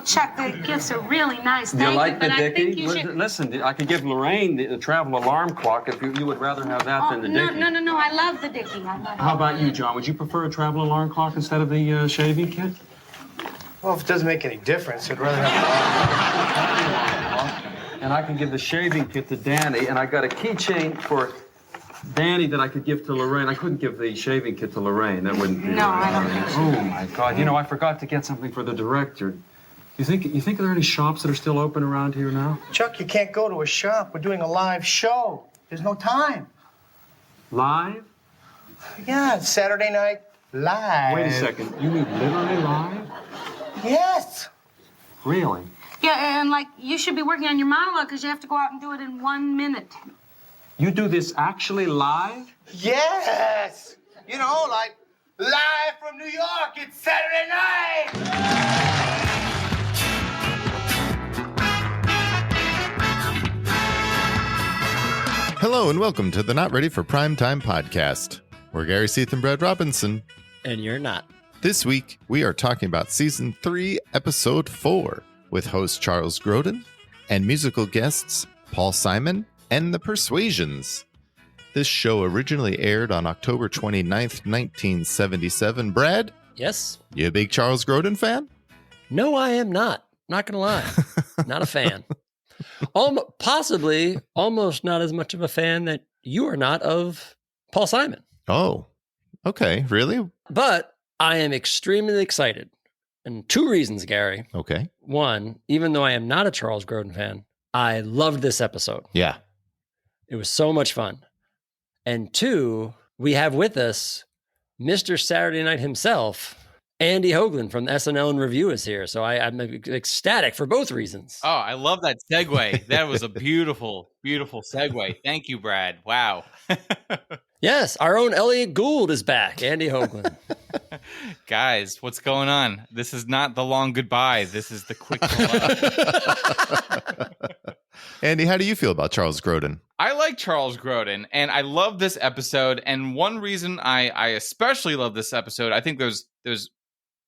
Well, Chuck, the gifts are really nice. Do you Thank like you, the but I think Dickie? you should... Listen, I could give Lorraine the travel alarm clock if you would rather have that than the Dickie. No. I love the Dickie. I love it. How about you, John? Would you prefer a travel alarm clock instead of the shaving kit? Well, if it doesn't make any difference, I'd rather have And I can give the shaving kit to Danny, and I got a keychain for Danny that I could give to Lorraine. I couldn't give the shaving kit to Lorraine. That wouldn't be No, right. I don't think so. Oh, my God. You know, I forgot to get something for the director. You think there are any shops that are still open around here now? Chuck, you can't go to a shop. We're doing a live show. There's no time. Live? Yeah, it's Saturday night live. Wait a second. You mean literally live? Yes. Really? Yeah, and, like, you should be working on your monologue because you have to go out and do it in 1 minute. You do this actually live? Yes. You know, like live from New York. It's Saturday night. Hello and welcome to the Not Ready for Primetime podcast. We're Gary Seath and Brad Robinson. And you're not. This week, we are talking about Season 3, Episode 4, with host Charles Grodin and musical guests Paul Simon and the Persuasions. This show originally aired on October 29th, 1977. Brad? Yes? You a big Charles Grodin fan? No, I am not. Not going to lie. Not a fan. Possibly almost not as much of a fan that you are not of Paul Simon. Oh, okay. Really? But I am extremely excited. And two reasons, Gary. Okay. One, even though I am not a Charles Grodin fan, I loved this episode. Yeah. It was so much fun. And two, we have with us Mr. Saturday Night himself, Andy Hoglund from SNL and Review is here. So I'm ecstatic for both reasons. Oh, I love that segue. That was a beautiful, beautiful segue. Thank you, Brad. Wow. Yes, our own Elliot Gould is back. Andy Hoglund. Guys, what's going on? This is not the long goodbye. This is the quick hello. Andy, how do you feel about Charles Grodin? I like Charles Grodin, and I love this episode. And one reason I especially love this episode, I think there's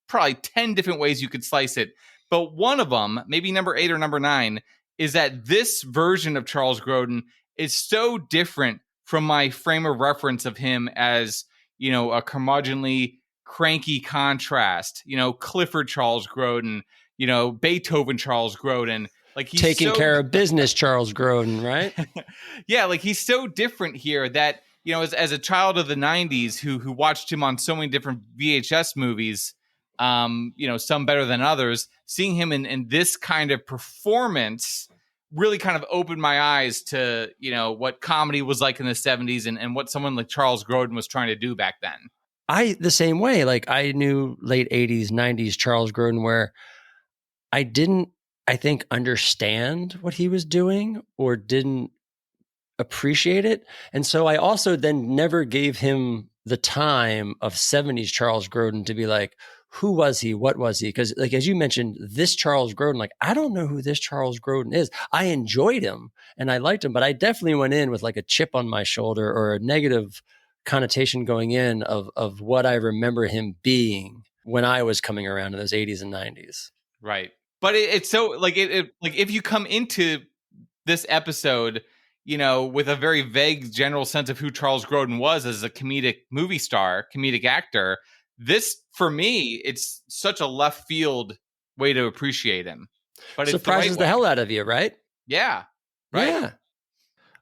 probably 10 different ways you could slice it. But one of them, maybe number 8 or number 9, is that this version of Charles Grodin is so different from my frame of reference of him as, you know, a curmudgeonly, cranky contrast, you know, Clifford Charles Grodin, you know, Beethoven Charles Grodin. Like he's taking care of business, Charles Grodin, right? Yeah, like he's so different here that, you know, as a child of the 90s who watched him on so many different VHS movies, you know, some better than others, seeing him in this kind of performance really kind of opened my eyes to, you know, what comedy was like in the 70s and what someone like Charles Grodin was trying to do back then. The same way, like I knew late 80s, 90s Charles Grodin where I didn't, I think, understand what he was doing or didn't appreciate it. And so I also then never gave him the time of 70s Charles Grodin to be like, who was he? What was he? Because like, as you mentioned, this Charles Grodin, like, I don't know who this Charles Grodin is. I enjoyed him and I liked him, but I definitely went in with like a chip on my shoulder or a negative connotation going in of what I remember him being when I was coming around in those 80s and 90s. Right. But it's so like it like if you come into this episode, you know, with a very vague general sense of who Charles Grodin was as a comedic movie star, comedic actor, this for me, it's such a left field way to appreciate him. But surprises it's the hell out of you, right? Yeah. Right. Yeah.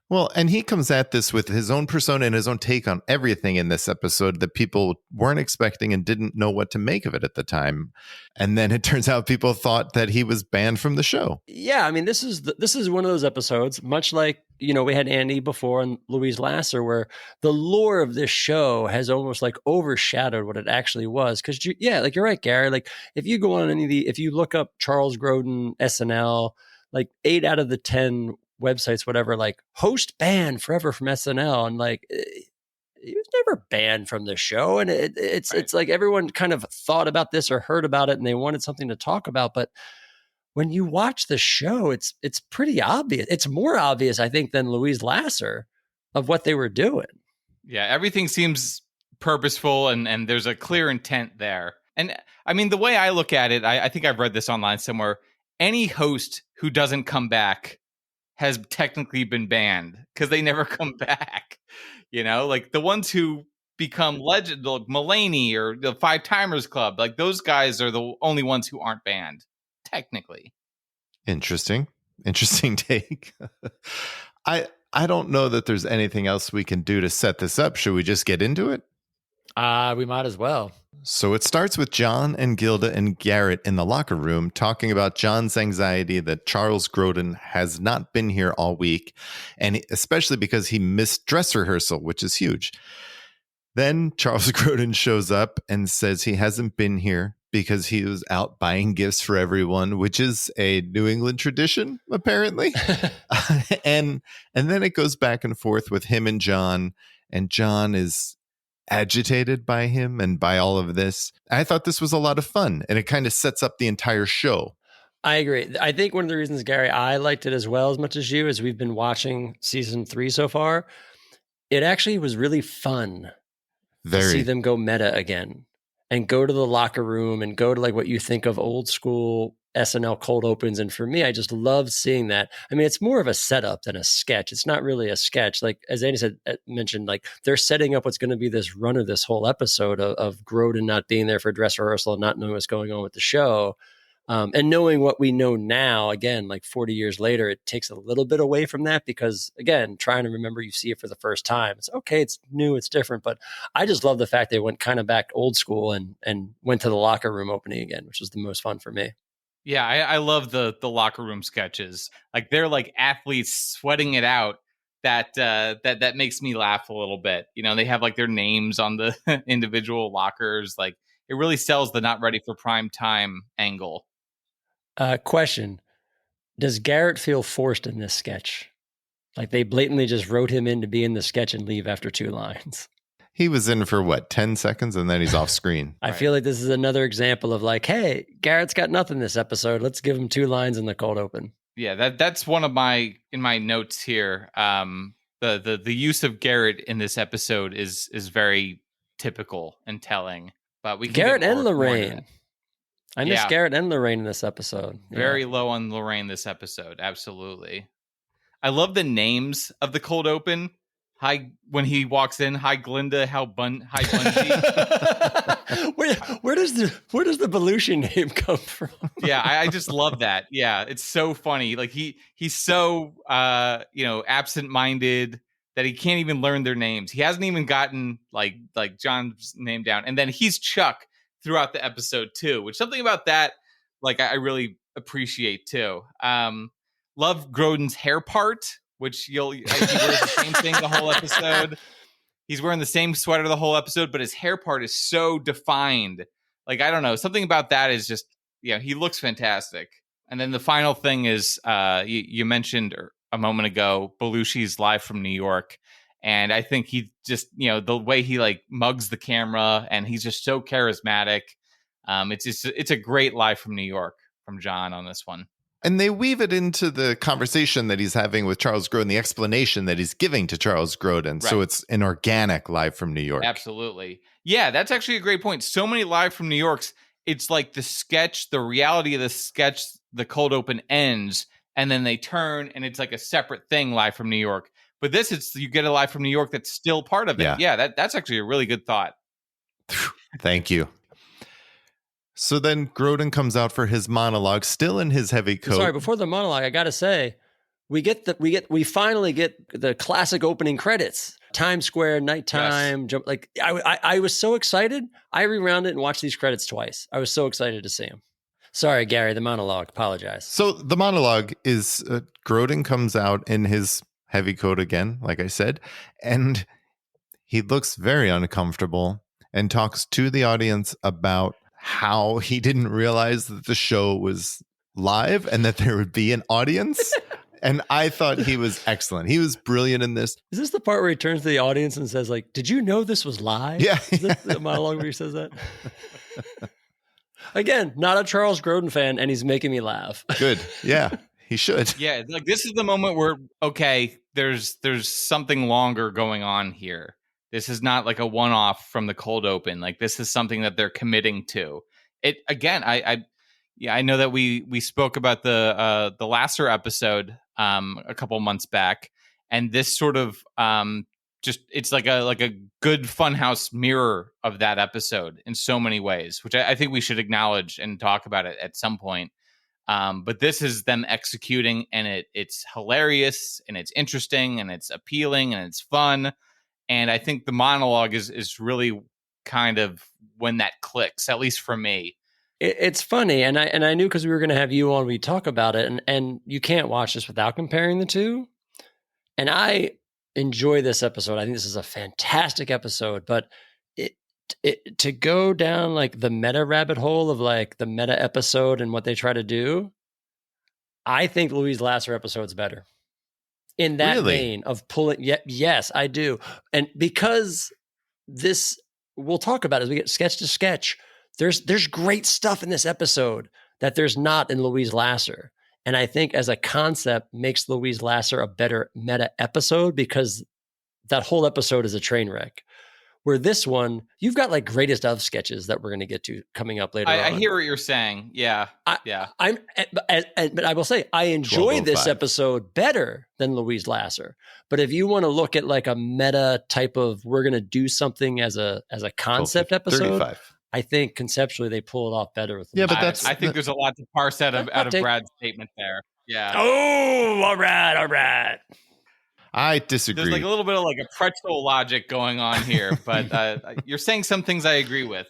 Well, and he comes at this with his own persona and his own take on everything in this episode that people weren't expecting and didn't know what to make of it at the time. And then it turns out people thought that he was banned from the show. Yeah, I mean, this is one of those episodes, much like, you know, we had Andy before and Louise Lasser, where the lore of this show has almost like overshadowed what it actually was. Because, yeah, like you're right, Gary. Like if you go on if you look up Charles Grodin, SNL, like 8 out of the 10 websites, whatever, like host banned forever from SNL, and like he was never banned from the show. And it's like everyone kind of thought about this or heard about it and they wanted something to talk about. But when you watch the show, it's pretty obvious. It's more obvious, I think, than Louise Lasser of what they were doing. Yeah, everything seems purposeful and there's a clear intent there. And I mean, the way I look at it, I think I've read this online somewhere. Any host who doesn't come back has technically been banned because they never come back. You know, like the ones who become legend, like Mulaney or the Five Timers Club, like those guys are the only ones who aren't banned, technically. Interesting take. I don't know that there's anything else we can do to set this up. Should we just get into it? We might as well. So it starts with John and Gilda and Garrett in the locker room talking about John's anxiety that Charles Grodin has not been here all week, and especially because he missed dress rehearsal, which is huge. Then Charles Grodin shows up and says he hasn't been here because he was out buying gifts for everyone, which is a New England tradition, apparently. and then it goes back and forth with him and John is agitated by him and by all of this. I thought this was a lot of fun, and it kind of sets up the entire show. I agree. I think one of the reasons, Gary, I liked it as well as much as you, as we've been watching season 3 so far, it actually was really fun to see them go meta again and go to the locker room and go to like what you think of old school SNL cold opens. And for me, I just loved seeing that. I mean, it's more of a setup than a sketch. It's not really a sketch. Like, as Andy mentioned, like they're setting up what's going to be this run of this whole episode of Grodin not being there for dress rehearsal and not knowing what's going on with the show. And knowing what we know now, again, like 40 years later, it takes a little bit away from that because, again, trying to remember you see it for the first time. It's okay, it's new, it's different. But I just love the fact they went kind of back old school and went to the locker room opening again, which was the most fun for me. Yeah, I love the locker room sketches. Like they're like athletes sweating it out. That makes me laugh a little bit. You know, they have like their names on the individual lockers. Like it really sells the not ready for prime time angle. Question: does Garrett feel forced in this sketch? Like they blatantly just wrote him in to be in the sketch and leave after 2 lines. He was in for what, 10 seconds, and then he's off screen. I feel like this is another example of like, hey, Garrett's got nothing this episode. Let's give him 2 lines in the cold open. Yeah, that's one of my notes here. The use of Garrett in this episode is very typical and telling. But we can Garrett get and more Lorraine. I miss Garrett and Lorraine in this episode. Very low on Lorraine this episode. Absolutely. I love the names of the cold open. Hi, when he walks in, hi Glinda, hi Bungie. where does the Belushi name come from? Yeah, I just love that. Yeah, it's so funny. Like he's so absent-minded that he can't even learn their names. He hasn't even gotten like John's name down, and then he's Chuck throughout the episode too. Which something about that, like I really appreciate too. Love Grodin's hair part. Which he wears the same thing the whole episode. He's wearing the same sweater the whole episode, but his hair part is so defined. Like, I don't know. Something about that is just, he looks fantastic. And then the final thing is, you mentioned a moment ago, Belushi's live from New York. And I think he just, the way he like mugs the camera and he's just so charismatic. It's a great live from New York from John on this one. And they weave it into the conversation that he's having with Charles Grodin, the explanation that he's giving to Charles Grodin. Right. So it's an organic live from New York. Absolutely. Yeah, that's actually a great point. So many live from New Yorks. It's like the sketch, the reality of the sketch, the cold open ends, and then they turn, and it's like a separate thing live from New York. But this, you get a live from New York that's still part of it. Yeah, that's actually a really good thought. Thank you. So then Grodin comes out for his monologue, still in his heavy coat. Sorry, before the monologue, I got to say, we finally get the classic opening credits. Times Square, nighttime, jump. Like I was so excited. I rewound it and watched these credits twice. I was so excited to see them. Sorry, Gary, the monologue. Apologize. So the monologue is Grodin comes out in his heavy coat again, like I said, and he looks very uncomfortable and talks to the audience about how he didn't realize that the show was live and that there would be an audience. And I thought he was excellent. He was brilliant in this. Is this the part where he turns to the audience and says, like, did you know this was live? Yeah. Is this the monologue where he says that? Again, not a Charles Grodin fan, and he's making me laugh. Good. Yeah, he should. Yeah, like this is the moment where, okay, there's something longer going on here. This is not like a one-off from the cold open. Like, this is something that they're committing to. It again. I know that we spoke about the Lasser episode a couple months back, and this sort of just it's like a good funhouse mirror of that episode in so many ways, which I think we should acknowledge and talk about it at some point. But this is them executing, and it's hilarious, and it's interesting, and it's appealing, and it's fun. And I think the monologue is really kind of when that clicks, at least for me. It's funny, and I knew because we were going to have you on, we talk about it, and you can't watch this without comparing the two. And I enjoy this episode. I think this is a fantastic episode, but it to go down like the meta rabbit hole of like the meta episode and what they try to do, I think Louise Lasser episode's better. In that vein of pulling, yes, I do. And because this, we'll talk about it as we get sketch to sketch. There's great stuff in this episode that there's not in Louise Lasser. And I think as a concept makes Louise Lasser a better meta episode because that whole episode is a train wreck. Where this one, you've got like greatest of sketches that we're going to get to coming up later on. I hear what you're saying. Yeah. But I will say, I enjoy this episode better than Louise Lasser. But if you want to look at like a meta type of, we're going to do something as a concept episode, 35. I think conceptually they pull it off better with Yeah, but I think there's a lot to parse out of Brad's statement there. Yeah. Oh, all right. I disagree. There's like a little bit of like a pretzel logic going on here, but you're saying some things I agree with.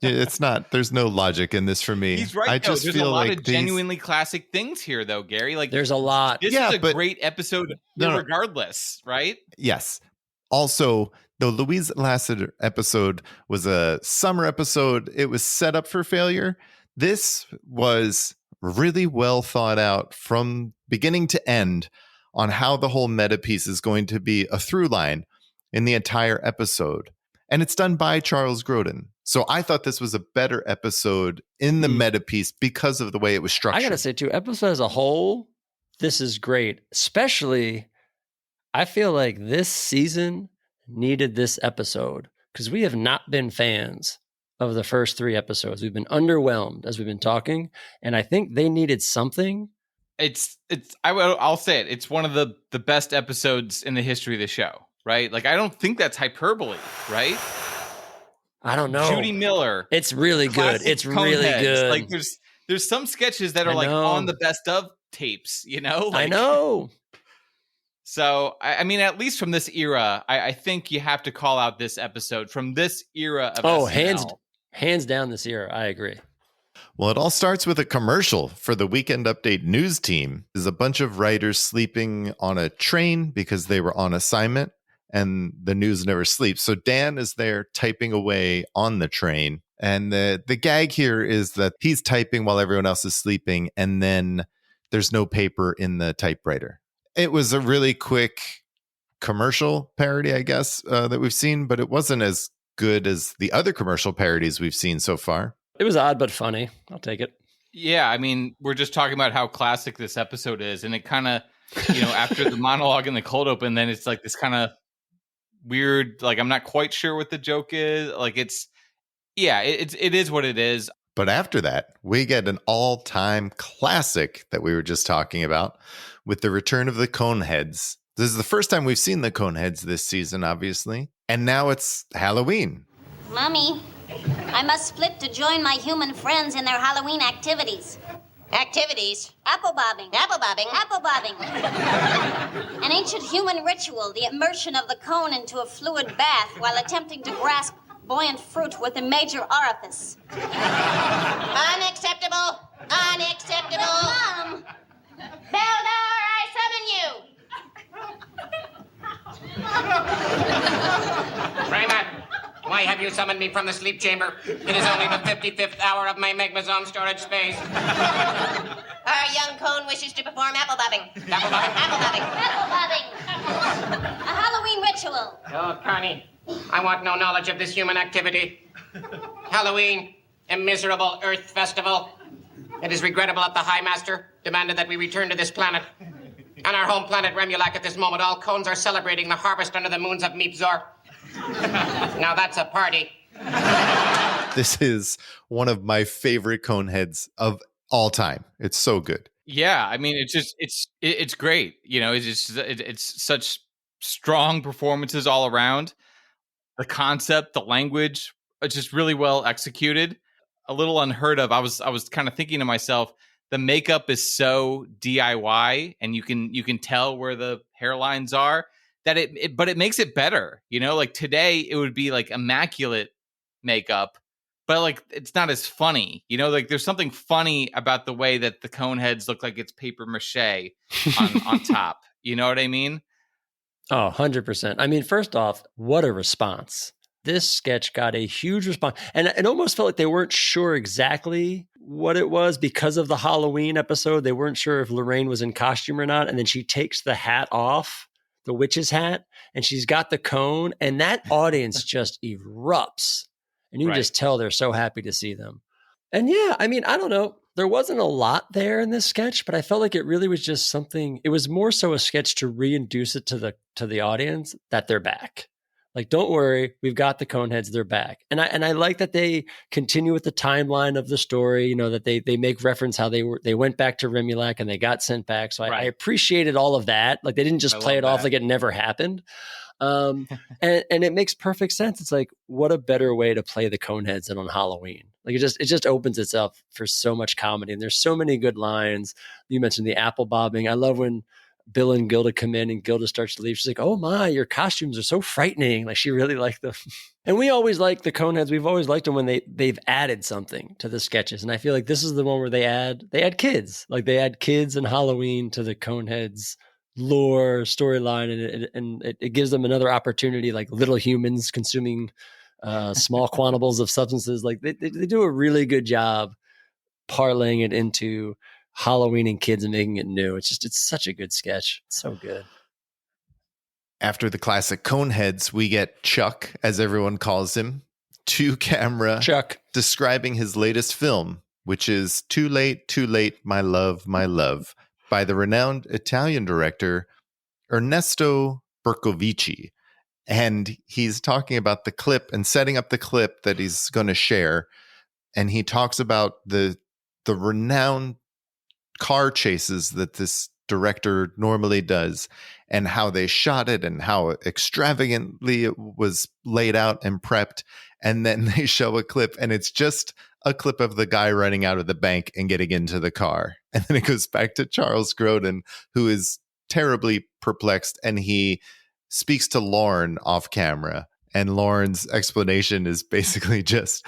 It's not. There's no logic in this for me. He's right. I just there's feel a lot like of genuinely classic things here, though, Gary. Like there's a lot. This is a great episode, regardless, right? Yes. Also, the Louise Lasser episode was a summer episode. It was set up for failure. This was really well thought out from beginning to end on how the whole meta piece is going to be a through line in the entire episode. And it's done by Charles Grodin. So I thought this was a better episode in the meta piece because of the way it was structured. I got to say, too, episode as a whole, this is great. Especially, I feel like this season needed this episode because we have not been fans of the first 3 episodes. We've been underwhelmed as we've been talking. And I think they needed something. I'll say it. It's one of the best episodes in the history of the show, right? Like, I don't think that's hyperbole, right? I don't know. Judy Miller. It's really good. It's really good. Like, there's some sketches that are like on the best of tapes, you know? Like, I know. So, I mean, at least from this era, I think you have to call out this episode from this era of SNL. Hands down this era. I agree. Well, it all starts with a commercial for the Weekend Update news team. There's a bunch of writers sleeping on a train because they were on assignment, and the news never sleeps. So Dan is there typing away on the train. And the gag here is that he's typing while everyone else is sleeping, and then there's no paper in the typewriter. It was a really quick commercial parody, I guess, that we've seen, but it wasn't as good as the other commercial parodies we've seen so far. It was odd but funny. I'll take it. Yeah, I mean, we're just talking about how classic this episode is, and it kind of, after the monologue and the cold open, then it's like this kind of weird, like I'm not quite sure what the joke is. Like it is what it is. But after that, we get an all-time classic that we were just talking about with the return of the Coneheads. This is the first time we've seen the Coneheads this season, obviously, and now it's Halloween. Mommy, I must split to join my human friends in their Halloween activities. Activities? Apple bobbing. Apple bobbing? Apple bobbing. An ancient human ritual, the immersion of the cone into a fluid bath while attempting to grasp buoyant fruit with a major orifice. Unacceptable! Unacceptable! But, Mom! Beldar, I summon you! Raymond, why have you summoned me from the sleep chamber? It is only the 55th hour of my Megmazone storage space. Our young cone wishes to perform apple bobbing. Apple bobbing? Apple bobbing. Apple bobbing. A Halloween ritual. Oh, Connie, I want no knowledge of this human activity. Halloween, a miserable Earth festival. It is regrettable that the High Master demanded that we return to this planet. On our home planet, Remulac, at this moment, all cones are celebrating the harvest under the moons of Meepzor. Now that's a party. This is one of my favorite Coneheads of all time. It's so good. Yeah, I mean, it's great. You know, it's such strong performances all around. The concept, the language, it's just really well executed. A little unheard of. I was kind of thinking to myself, the makeup is so DIY, and you can tell where the hairlines are. That but it makes it better. You know, like today it would be like immaculate makeup, but like it's not as funny. You know, like there's something funny about the way that the Coneheads look like it's paper mache on top. You know what I mean? Oh, 100%. I mean, first off, what a response. This sketch got a huge response. And it almost felt like they weren't sure exactly what it was because of the Halloween episode. They weren't sure if Lorraine was in costume or not. And then she takes the hat off, the witch's hat, and she's got the cone. And that audience just erupts. And you can just tell they're so happy to see them. And yeah, I mean, I don't know. There wasn't a lot there in this sketch, but I felt like it really was just something. It was more so a sketch to reintroduce it to the audience that they're back. Like, don't worry, we've got the Coneheads, they're back. And I like that they continue with the timeline of the story, you know, that they make reference how they went back to Remulac and they got sent back. So I appreciated all of that. Like, they didn't just play it off like it never happened. And it makes perfect sense. It's like, what a better way to play the Coneheads than on Halloween. Like, it just opens itself for so much comedy. And there's so many good lines. You mentioned the apple bobbing. I love when Bill and Gilda come in and Gilda starts to leave. She's like, oh my, your costumes are so frightening. Like, she really liked them. And we always like the Coneheads. We've always liked them when they've added something to the sketches. And I feel like this is the one where they add kids. Like, they add kids and Halloween to the Coneheads lore storyline, and it gives them another opportunity, like little humans consuming small quantities of substances. Like, they do a really good job parlaying it into Halloween and kids and making it new. It's such a good sketch. It's so good. After the classic Coneheads, we get Chuck, as everyone calls him, to camera, Chuck, describing his latest film, which is Too Late, My Love, by the renowned Italian director Ernesto Bercovici. And he's talking about the clip and setting up the clip that he's going to share. And he talks about the renowned car chases that this director normally does and how they shot it and how extravagantly it was laid out and prepped. And then they show a clip, and it's just a clip of the guy running out of the bank and getting into the car. And then it goes back to Charles Grodin, who is terribly perplexed, and he speaks to Lauren off camera. And Lauren's explanation is basically just,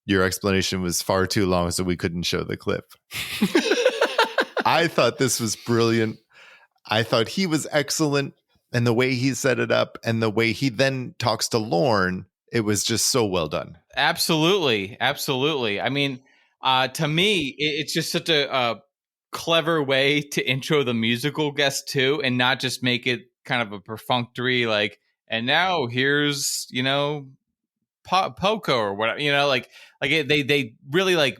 your explanation was far too long, so we couldn't show the clip. I thought this was brilliant. I thought he was excellent. And the way he set it up and the way he then talks to Lauren, it was just so well done. Absolutely. I mean, to me, it's just such a clever way to intro the musical guest too, and not just make it kind of a perfunctory, like, and now here's, you know, Poco or whatever, you know, they really like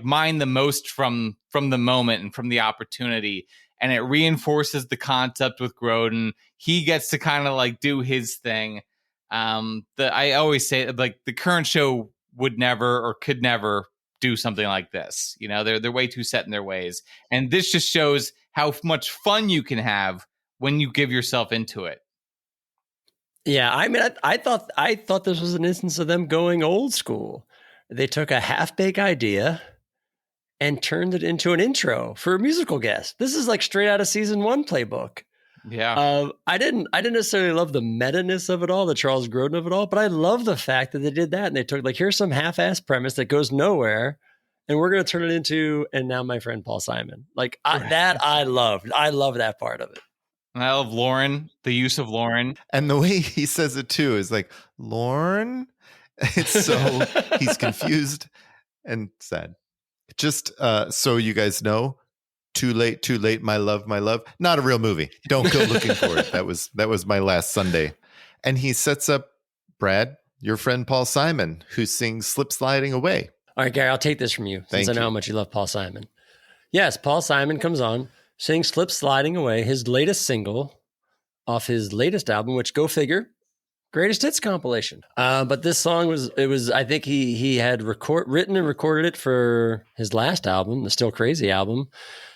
mine the most from the moment and from the opportunity, and it reinforces the concept with Grodin. He gets to kind of like do his thing. I always say, like, the current show would never or could never do something like this. You know, they're way too set in their ways, and this just shows how much fun you can have when you give yourself into it. Yeah, I mean, I thought this was an instance of them going old school. They took a half-baked idea and turned it into an intro for a musical guest. This is like straight out of season 1 playbook. Yeah. I didn't necessarily love the meta-ness of it all, the Charles Grodin of it all, but I love the fact that they did that, and they took, like, here's some half-ass premise that goes nowhere, and we're going to turn it into, and now my friend Paul Simon. Like, I loved. I love that part of it. And I love Lauren, the use of Lauren. And the way he says it too is like, Lauren? It's so, he's confused and sad. Just so you guys know, Too Late, My Love, not a real movie. Don't go looking for it. That was my last Sunday. And he sets up Brad, your friend Paul Simon, who sings Slip Sliding Away. All right, Gary, I'll take this from you since I know how much you love Paul Simon. Yes, Paul Simon comes on, sings Slip Sliding Away, his latest single off his latest album, which, go figure, greatest hits compilation. But this song was I think he had written and recorded it for his last album, the Still Crazy album,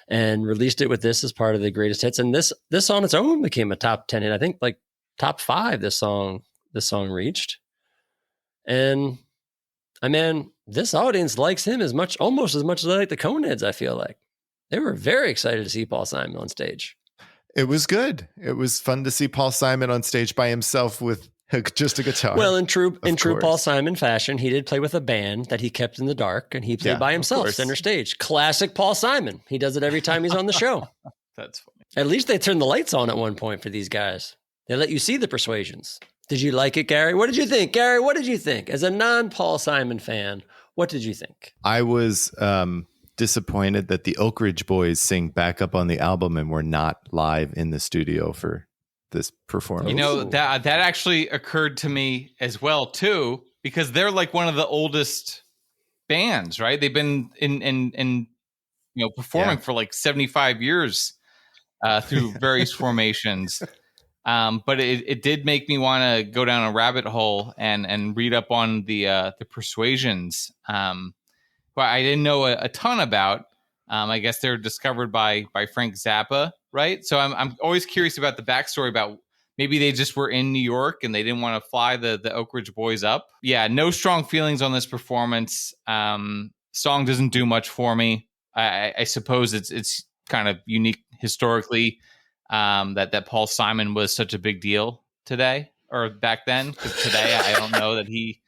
and released it with this as part of the greatest hits. And this on its own became a top 10 hit. I think like top 5 this song reached. And I mean, this audience likes him almost as much as I like the Coneheads, I feel like. They were very excited to see Paul Simon on stage. It was good. It was fun to see Paul Simon on stage by himself with just a guitar. Well, in true Paul Simon fashion, he did play with a band that he kept in the dark, and he played by himself center stage. Classic Paul Simon. He does it every time he's on the show. That's funny. At least they turned the lights on at one point for these guys. They let you see the Persuasions. Did you like it, Gary? What did you think? Gary, what did you think? As a non-Paul Simon fan, what did you think? I was disappointed that the Oak Ridge Boys sing back up on the album and were not live in the studio for this performance. You know, that actually occurred to me as well, too, because they're like one of the oldest bands, right? They've been in performing for like 75 years through various formations. But it did make me want to go down a rabbit hole and read up on the Persuasions, but I didn't know a ton about. I guess they're discovered by Frank Zappa, right? So I'm always curious about the backstory about maybe they just were in New York and they didn't want to fly the Oak Ridge Boys up. Yeah, no strong feelings on this performance. Song doesn't do much for me. I suppose it's kind of unique historically. That Paul Simon was such a big deal today or back then. Because today I don't know that he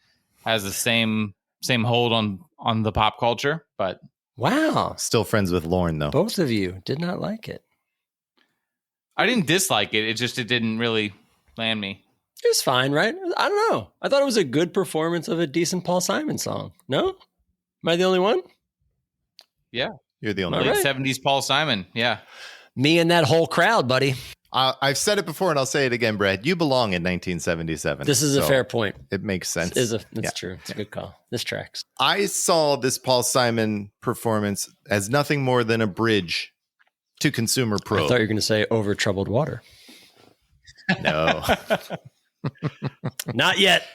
has the same hold on the pop culture. But wow, still friends with Lorne though. Both of you did not like it. I didn't dislike it. It didn't really land me. It was fine, right? I don't know. I thought it was a good performance of a decent Paul Simon song. No, am I the only one? Yeah, you're the only late one. 70s Paul Simon. Yeah. Me and that whole crowd, buddy. I've said it before and I'll say it again, Brad. You belong in 1977. This is a fair point. It makes sense. It's true. It's a good call. This tracks. I saw this Paul Simon performance as nothing more than a bridge to Consumer Probe. I thought you were going to say Over Troubled Water. No. Not yet.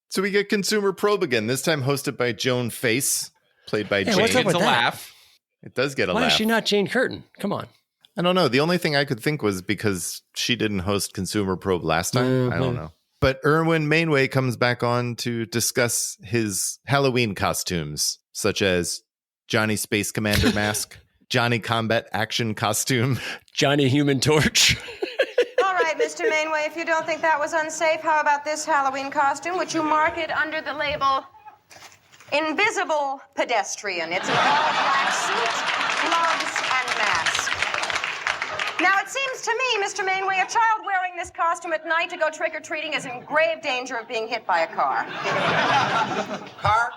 So we get Consumer Probe again, this time hosted by Joan Face, played by Jane. What's up with that? Laugh. It does get a laugh. laugh. Why is she not Jane Curtin? Come on. I don't know. The only thing I could think was because she didn't host Consumer Probe last time. Mm-hmm. I don't know. But Erwin Mainway comes back on to discuss his Halloween costumes, such as Johnny Space Commander mask, Johnny Combat Action costume, Johnny Human Torch. All right, Mr. Mainway, if you don't think that was unsafe, how about this Halloween costume, which you market under the label Invisible Pedestrian? It's an all-black suit, gloves, and mask. Now, it seems to me, Mr. Mainway, a child wearing this costume at night to go trick-or-treating is in grave danger of being hit by a car. Car?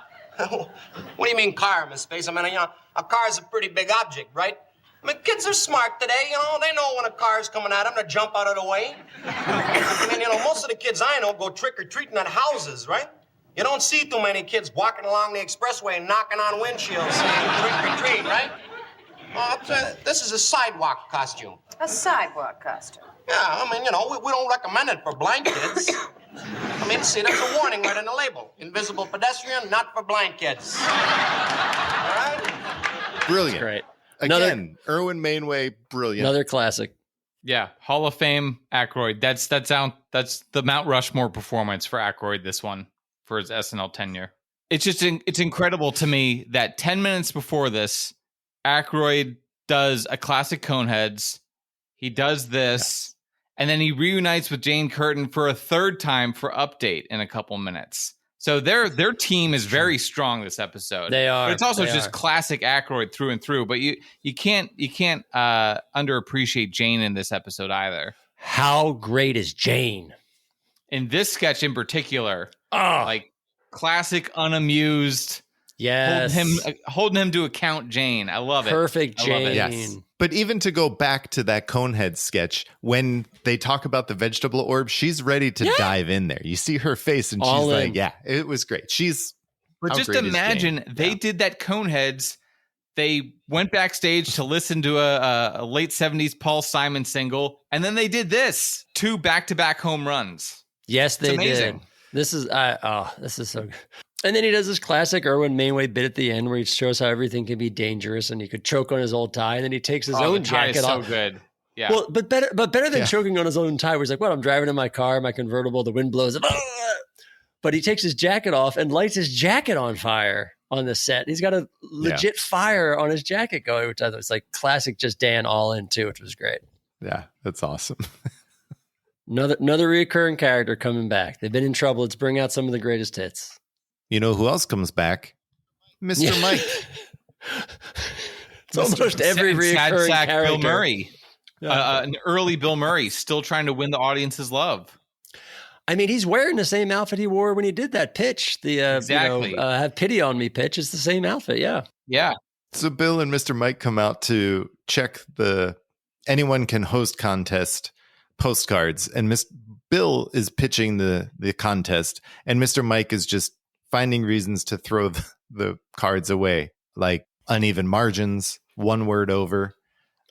What do you mean car, Miss Space? I mean, a car is a pretty big object, right? I mean, kids are smart today, they know when a car's coming at them to jump out of the way. I mean, most of the kids I know go trick-or-treating at houses, right? You don't see too many kids walking along the expressway and knocking on windshields saying trick-or-treat, right? This is a sidewalk costume. A sidewalk costume? Yeah, I mean, we don't recommend it for blind kids. I mean, see, that's a warning right on the label. Invisible pedestrian, not for blind kids. All right? Brilliant. Great. Again, Erwin Mainway, brilliant. Another classic. Yeah, Hall of Fame Aykroyd. That's the Mount Rushmore performance for Aykroyd, this one, for his SNL tenure. It's incredible to me that 10 minutes before this, Aykroyd does a classic Coneheads. He does this, and then he reunites with Jane Curtin for a third time for Update in a couple minutes. So their team is very strong this episode. They are. But it's also just classic Aykroyd through and through. But you can't underappreciate Jane in this episode either. How great is Jane? In this sketch in particular, Oh, like classic unamused. yes. Holding him to account, Jane. I love it. Perfect I love Jane. it. Yes. But even to go back to that Conehead sketch, when they talk about the vegetable orb, she's ready to dive in there. You see her face and All she's in. like, yeah, it was great. But just imagine they did that Coneheads. They went backstage to listen to a late 70s Paul Simon single, and then they did this. 2 back-to-back home runs. Yes, they amazing. did. This is so good. And then he does this classic Erwin Mainway bit at the end where he shows how everything can be dangerous and he could choke on his old tie, and then he takes his own the tie jacket is off. so good. Yeah. Well, but better than choking on his own tie, where he's like, "What? I'm driving in my car, my convertible, the wind blows." But he takes his jacket off and lights his jacket on fire on the set. He's got a legit fire on his jacket going, which I thought was like classic, just Dan all in too, which was great. Yeah, that's awesome. Another reoccurring character coming back. They've been in trouble. Let's bring out some of the greatest hits. You know who else comes back? Mr. Mike. It's almost every reoccurring Sad character. Bill Murray. An early Bill Murray, still trying to win the audience's love. I mean, he's wearing the same outfit he wore when he did that pitch. The Exactly. have pity on me pitch. It's the same outfit. Yeah. Yeah. So Bill and Mr. Mike come out to check the anyone can host contest postcards, and Bill is pitching the contest, and Mr. Mike is just finding reasons to throw the cards away, like uneven margins, one word over.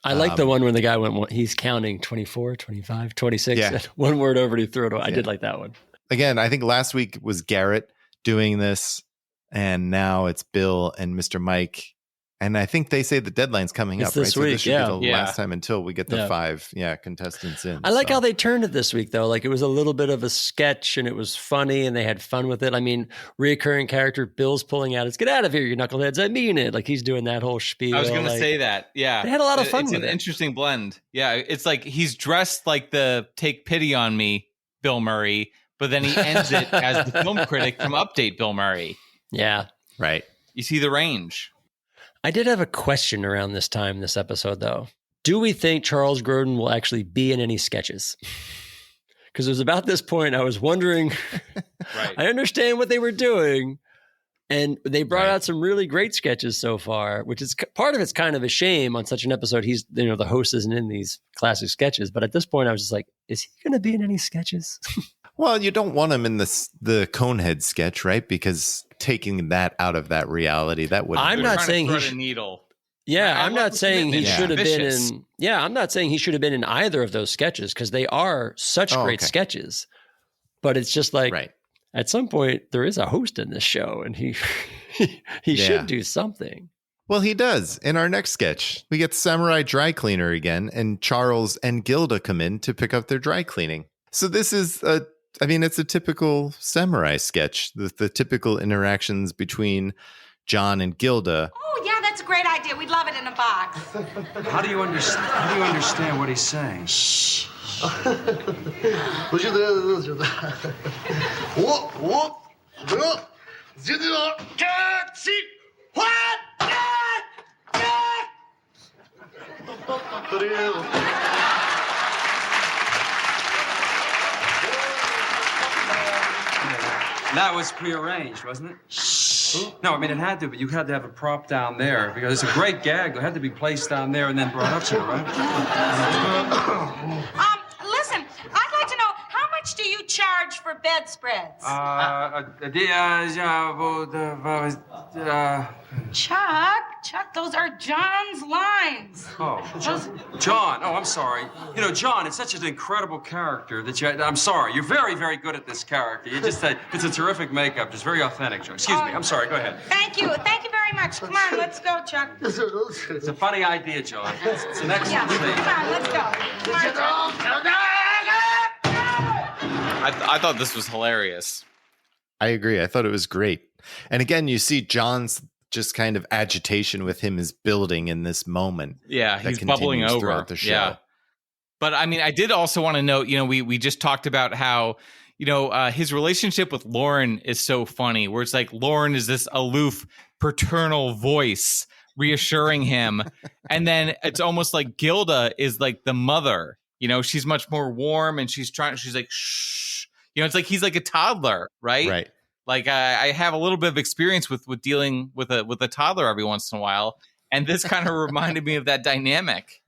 I like the one when the guy went, he's counting 24, 25, 26. Yeah. One word over to throw it away. I did like that one. Again, I think last week was Garrett doing this, and now it's Bill and Mr. Mike. And I think they say the deadline's coming It's up, right? this So week, this should yeah. be the last time until we get the 5 contestants in. I like how they turned it this week, though. Like, it was a little bit of a sketch, and it was funny, and they had fun with it. I mean, reoccurring character, Bill's pulling out his, "Get out of here, you knuckleheads, I mean it." Like, he's doing that whole spiel. I was going to say that. Yeah. They had a lot of fun It's with an it. interesting blend. Yeah. It's like he's dressed like the "Take Pity on Me" Bill Murray, but then he ends it as the film critic from Update Bill Murray. Yeah. Right. You see the range. I did have a question around this time, this episode, though. Do we think Charles Grodin will actually be in any sketches? Because it was about this point I was wondering. Right. I understand what they were doing, and they brought out some really great sketches so far, which is part of it's kind of a shame on such an episode. He's, the host isn't in these classic sketches, but at this point I was just like, is he going to be in any sketches? Well, you don't want him in the Conehead sketch, right? Because taking that out of that reality, that would. I'm not saying he should. Needle. Yeah, I I'm love not the saying he commitment. should have been Ambitious. in. Yeah, I'm not saying he should have been in either of those sketches because they are such great sketches. But it's just like at some point there is a host in this show, and he should do something. Well, he does. In our next sketch, we get Samurai Dry Cleaner again, and Charles and Gilda come in to pick up their dry cleaning. So this is it's a typical samurai sketch, the typical interactions between John and Gilda. Oh, yeah, that's a great idea. We'd love it in a box. How do you understand what he's saying? Shh. That was prearranged, wasn't it? Shh. No, I mean, it had to, but you had to have a prop down there because it's a great gag. It had to be placed down there and then brought up here, right? Listen, I'd like to know, how much do you charge for bedspreads? Chuck, those are John's lines. Oh, John. Oh, I'm sorry. You know, John, it's such an incredible character that I'm sorry. You're very, very good at this character. You just it's a terrific makeup. Just very authentic, John. Excuse me. I'm sorry. Go ahead. Thank you very much. Come on, let's go, Chuck. It's a funny idea, John. It's an excellent thing. Come on, let's go. Come on, Chuck. I thought this was hilarious. I agree. I thought it was great. And again, you see John's just kind of agitation with him is building in this moment. Yeah, that he's bubbling continues over throughout the show. Yeah. But I mean, I did also want to note, we just talked about how, his relationship with Lauren is so funny, where it's like Lauren is this aloof, paternal voice reassuring him. And then it's almost like Gilda is like the mother, she's much more warm and she's like, shh, it's like he's like a toddler, right? Right. Like I have a little bit of experience with dealing with a toddler every once in a while. And this kind of reminded me of that dynamic,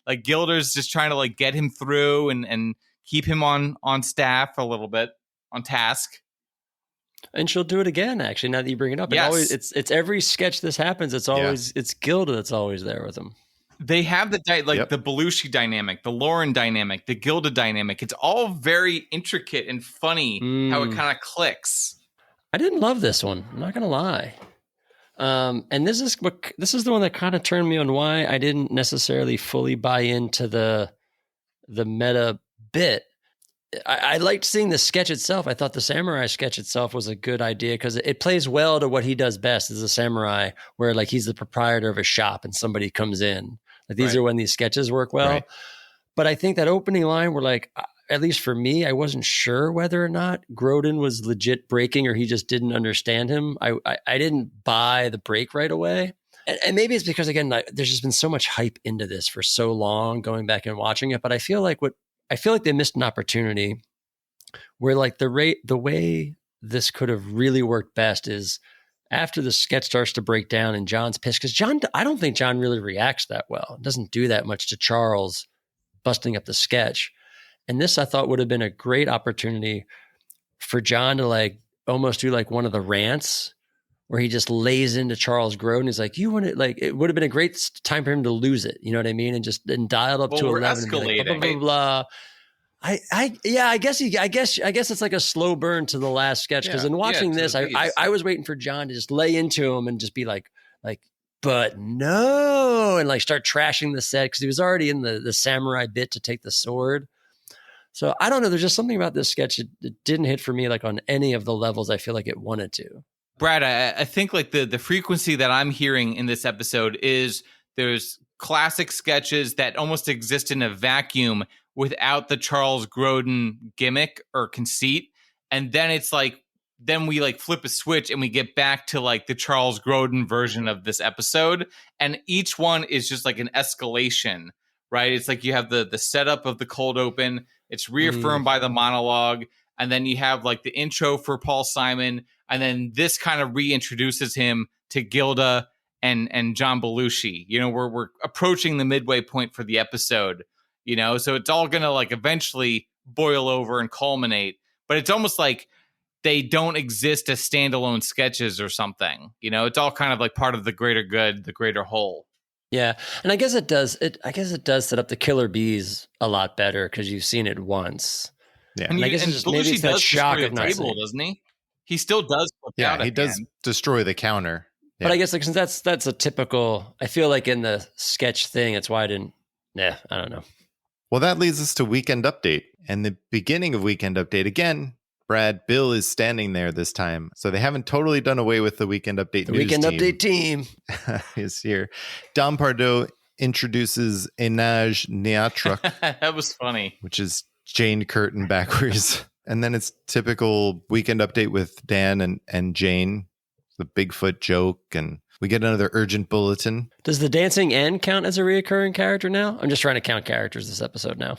like Gilda's just trying to like get him through and keep him on staff a little bit, on task. And she'll do it again, actually, now that you bring it up. Yes. It's every sketch this happens, it's always it's Gilda that's always there with him. They have the the Belushi dynamic, the Lauren dynamic, the Gilda dynamic. It's all very intricate and funny how it kind of clicks. I didn't love this one. I'm not gonna lie. And this is the one that kind of turned me on why I didn't necessarily fully buy into the meta bit. I liked seeing the sketch itself. I thought the samurai sketch itself was a good idea because it plays well to what he does best as a samurai, where like he's the proprietor of a shop and somebody comes in. Like these are when these sketches work well. Right. But I think that opening line were like, at least for me, I wasn't sure whether or not Grodin was legit breaking or he just didn't understand him. I didn't buy the break right away. And maybe it's because, again, there's just been so much hype into this for so long going back and watching it. But I feel like they missed an opportunity where like the way this could have really worked best is after the sketch starts to break down and John's pissed because I don't think John really reacts that well. Doesn't do that much to Charles busting up the sketch. And this I thought would have been a great opportunity for John to like almost do like one of the rants where he just lays into Charles Grodin. He's like, you want it, like, it would have been a great time for him to lose it. You know what I mean? And dial it up to 11 and be like, blah, blah, blah, blah. I guess it's like a slow burn to the last sketch. Cause in watching this, I was waiting for John to just lay into him and just be like, but no, and like start trashing the set. Cause he was already in the samurai bit to take the sword. So I don't know. There's just something about this sketch that didn't hit for me like on any of the levels I feel like it wanted to. Brad, I think like the frequency that I'm hearing in this episode is there's classic sketches that almost exist in a vacuum without the Charles Grodin gimmick or conceit. And then it's like, then we like flip a switch and we get back to like the Charles Grodin version of this episode. And each one is just like an escalation, right? It's like you have the setup of the cold open. It's reaffirmed by the monologue. And then you have like the intro for Paul Simon. And then this kind of reintroduces him to Gilda and John Belushi. You know, we're approaching the midway point for the episode, you know, so it's all going to like eventually boil over and culminate. But it's almost like they don't exist as standalone sketches or something. You know, it's all kind of like part of the greater good, the greater whole. Yeah. And I guess it does set up the Killer Bees a lot better because you've seen it once. Yeah. And I guess it's just, maybe it's that shock of not seeing. Doesn't he? He still does flip out. Yeah, he does destroy the counter. Yeah. But I guess like, since that's a typical, I feel like in the sketch thing, it's why I don't know. Well, that leads us to Weekend Update. And the beginning of Weekend Update, again, Brad, Bill is standing there this time. So they haven't totally done away with the Weekend Update the Weekend Update team is here. Dom Pardo introduces Enaj Neatruk. That was funny. Which is Jane Curtin backwards. And then it's typical Weekend Update with Dan and Jane, the Bigfoot joke, and we get another urgent bulletin. Does the dancing N count as a reoccurring character now? I'm just trying to count characters this episode now.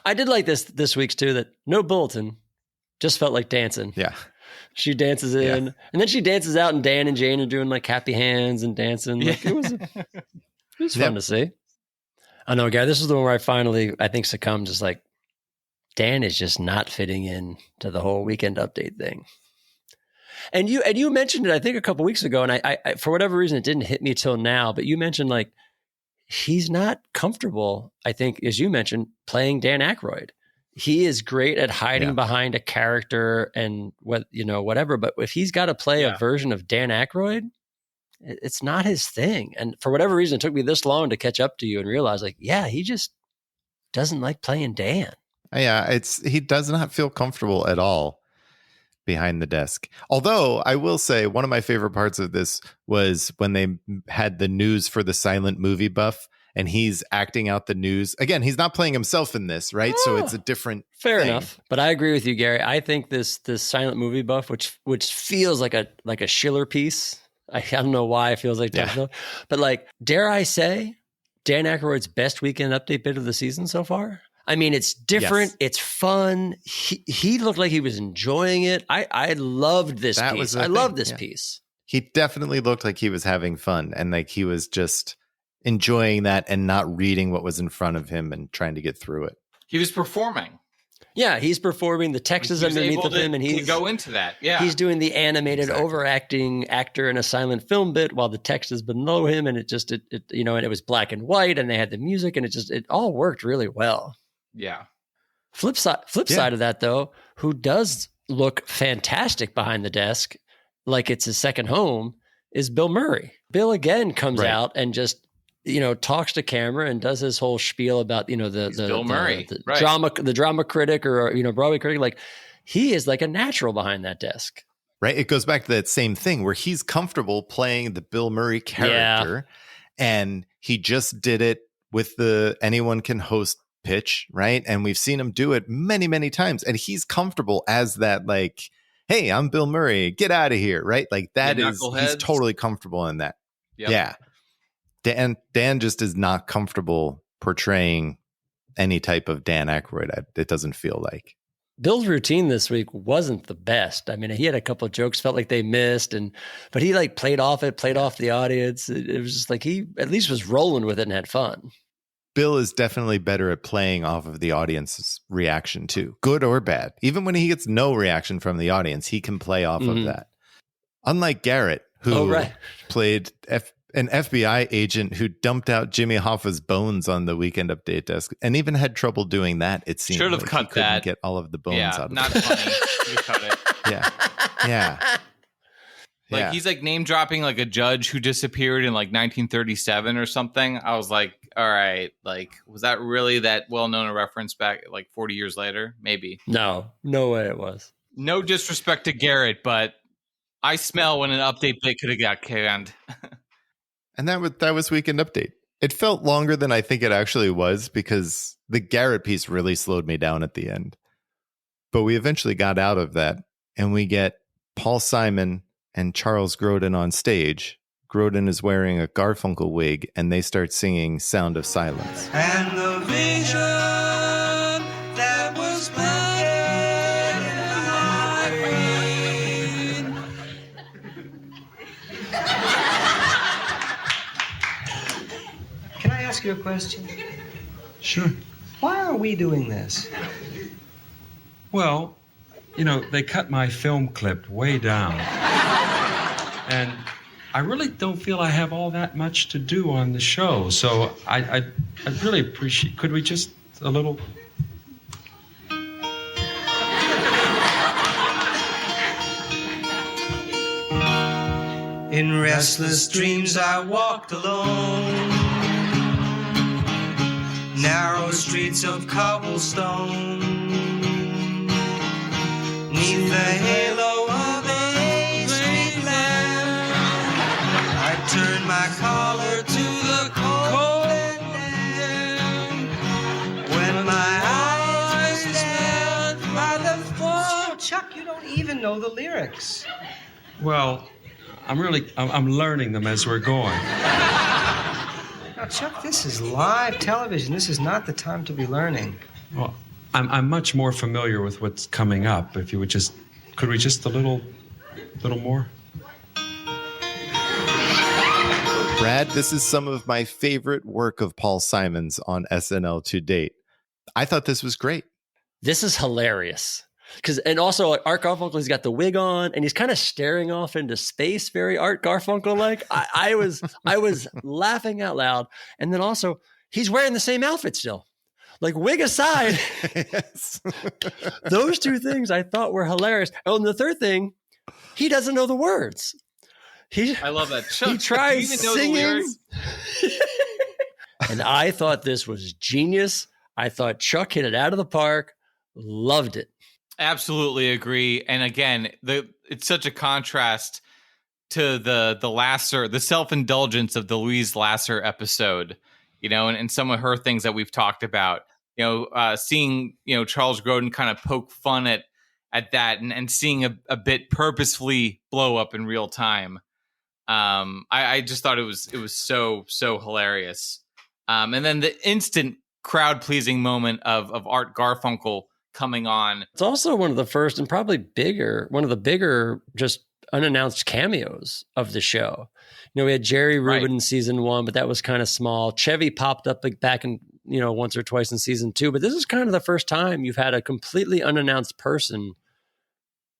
I did like this week's too, that no bulletin, just felt like dancing. Yeah. She dances in, and then she dances out, and Dan and Jane are doing like happy hands and dancing. Like, it was fun to see. I know, Gary, this is the one where I finally, I think, succumbed. Just like, Dan is just not fitting in to the whole Weekend Update thing. And you mentioned it, I think, a couple weeks ago, and I for whatever reason, it didn't hit me till now, but you mentioned like, he's not comfortable, I think, as you mentioned, playing Dan Aykroyd. He is great at hiding behind a character and whatever, but if he's got to play a version of Dan Aykroyd, it's not his thing. And for whatever reason, it took me this long to catch up to you and realize like, yeah, he just doesn't like playing Dan. Yeah, he does not feel comfortable at all behind the desk. Although I will say one of my favorite parts of this was when they had the news for the silent movie buff and he's acting out the news. Again, he's not playing himself in this, right? So it's a different Fair thing. enough. But I agree with you, Gary. I think this silent movie buff, which feels like a Schiller piece. I don't know why it feels like that. But like, dare I say, Dan Aykroyd's best Weekend Update bit of the season so far? I mean, it's different. Yes. It's fun. He looked like he was enjoying it. I loved this piece. I love this piece. He definitely looked like he was having fun and like he was just enjoying that and not reading what was in front of him and trying to get through it. He was performing. Yeah, he's performing. The text is underneath of him, and he's go into that. Yeah, he's doing the animated overacting actor in a silent film bit while the text is below him, and it and it was black and white, and they had the music, and it all worked really well. Yeah. Flip side of that, though, who does look fantastic behind the desk, like it's his second home, is Bill Murray. Bill again comes out and just talks to camera and does his whole spiel about the Bill Murray, the drama critic or Broadway critic. Like he is like a natural behind that desk. Right. It goes back to that same thing where he's comfortable playing the Bill Murray character, and he just did it with the anyone can host pitch, right? And we've seen him do it many, many times, and he's comfortable as that, like, hey, I'm Bill Murray, get out of here, right? Like that is he's totally comfortable in that. Yep. Yeah. Dan just is not comfortable portraying any type of Dan Aykroyd. It doesn't feel like. Bill's routine this week wasn't the best. I mean, he had a couple of jokes, felt like they missed, but he like played off the audience. It was just like he at least was rolling with it and had fun. Bill is definitely better at playing off of the audience's reaction too, good or bad. Even when he gets no reaction from the audience, he can play off of that. Unlike Garrett, who played an FBI agent who dumped out Jimmy Hoffa's bones on the Weekend Update desk, and even had trouble doing that. It seemed should have like cut he couldn't that. Get all of the bones out of not it. funny. You cut it. Yeah. Like he's like name dropping like a judge who disappeared in like 1937 or something. I was like, all right, like was that really that well known a reference back like 40 years later? Maybe. No way it was. No disrespect to Garrett, but I smell when an update bit could have got canned. And that was Weekend Update. It felt longer than I think it actually was because the Garrett piece really slowed me down at the end. But we eventually got out of that, and we get Paul Simon and Charles Grodin on stage. Grodin is wearing a Garfunkel wig, and they start singing Sound of Silence. And the vision that was planted in my brain. Can I ask you a question? Sure. Why are we doing this? Well, they cut my film clip way down. And I really don't feel I have all that much to do on the show. So I'd really appreciate, could we just a little... In restless dreams I walked alone, narrow streets of cobblestone, neath the halo of a street lamp, I turned my collar to the cold and damp. When my eyes met by the fall. Chuck, you don't even know the lyrics. Well, I'm learning them as we're going. Now, Chuck, this is live television. This is not the time to be learning. Well, I'm much more familiar with what's coming up. If you would just, could we just a little more? Brad, this is some of my favorite work of Paul Simon's on SNL to date. I thought this was great. This is hilarious. And also like Art Garfunkel, he's got the wig on and he's kind of staring off into space, very Art Garfunkel like. I was laughing out loud. And then also he's wearing the same outfit still. Like wig aside, those two things I thought were hilarious. Oh, and the third thing, he doesn't know the words. I love that. He tries singing. And I thought this was genius. I thought Chuck hit it out of the park. Loved it. Absolutely agree. And again, it's such a contrast to the self-indulgence of the Louise Lasser episode, and some of her things that we've talked about, seeing, Charles Grodin kind of poke fun at that and seeing a bit purposefully blow up in real time. I just thought it was so hilarious. And then the instant crowd pleasing moment of Art Garfunkel coming on. It's also one of the first and probably one of the bigger just unannounced cameos of the show. We had Jerry Rubin in season 1, but that was kind of small. Chevy popped up back in, once or twice in season 2, but this is kind of the first time you've had a completely unannounced person,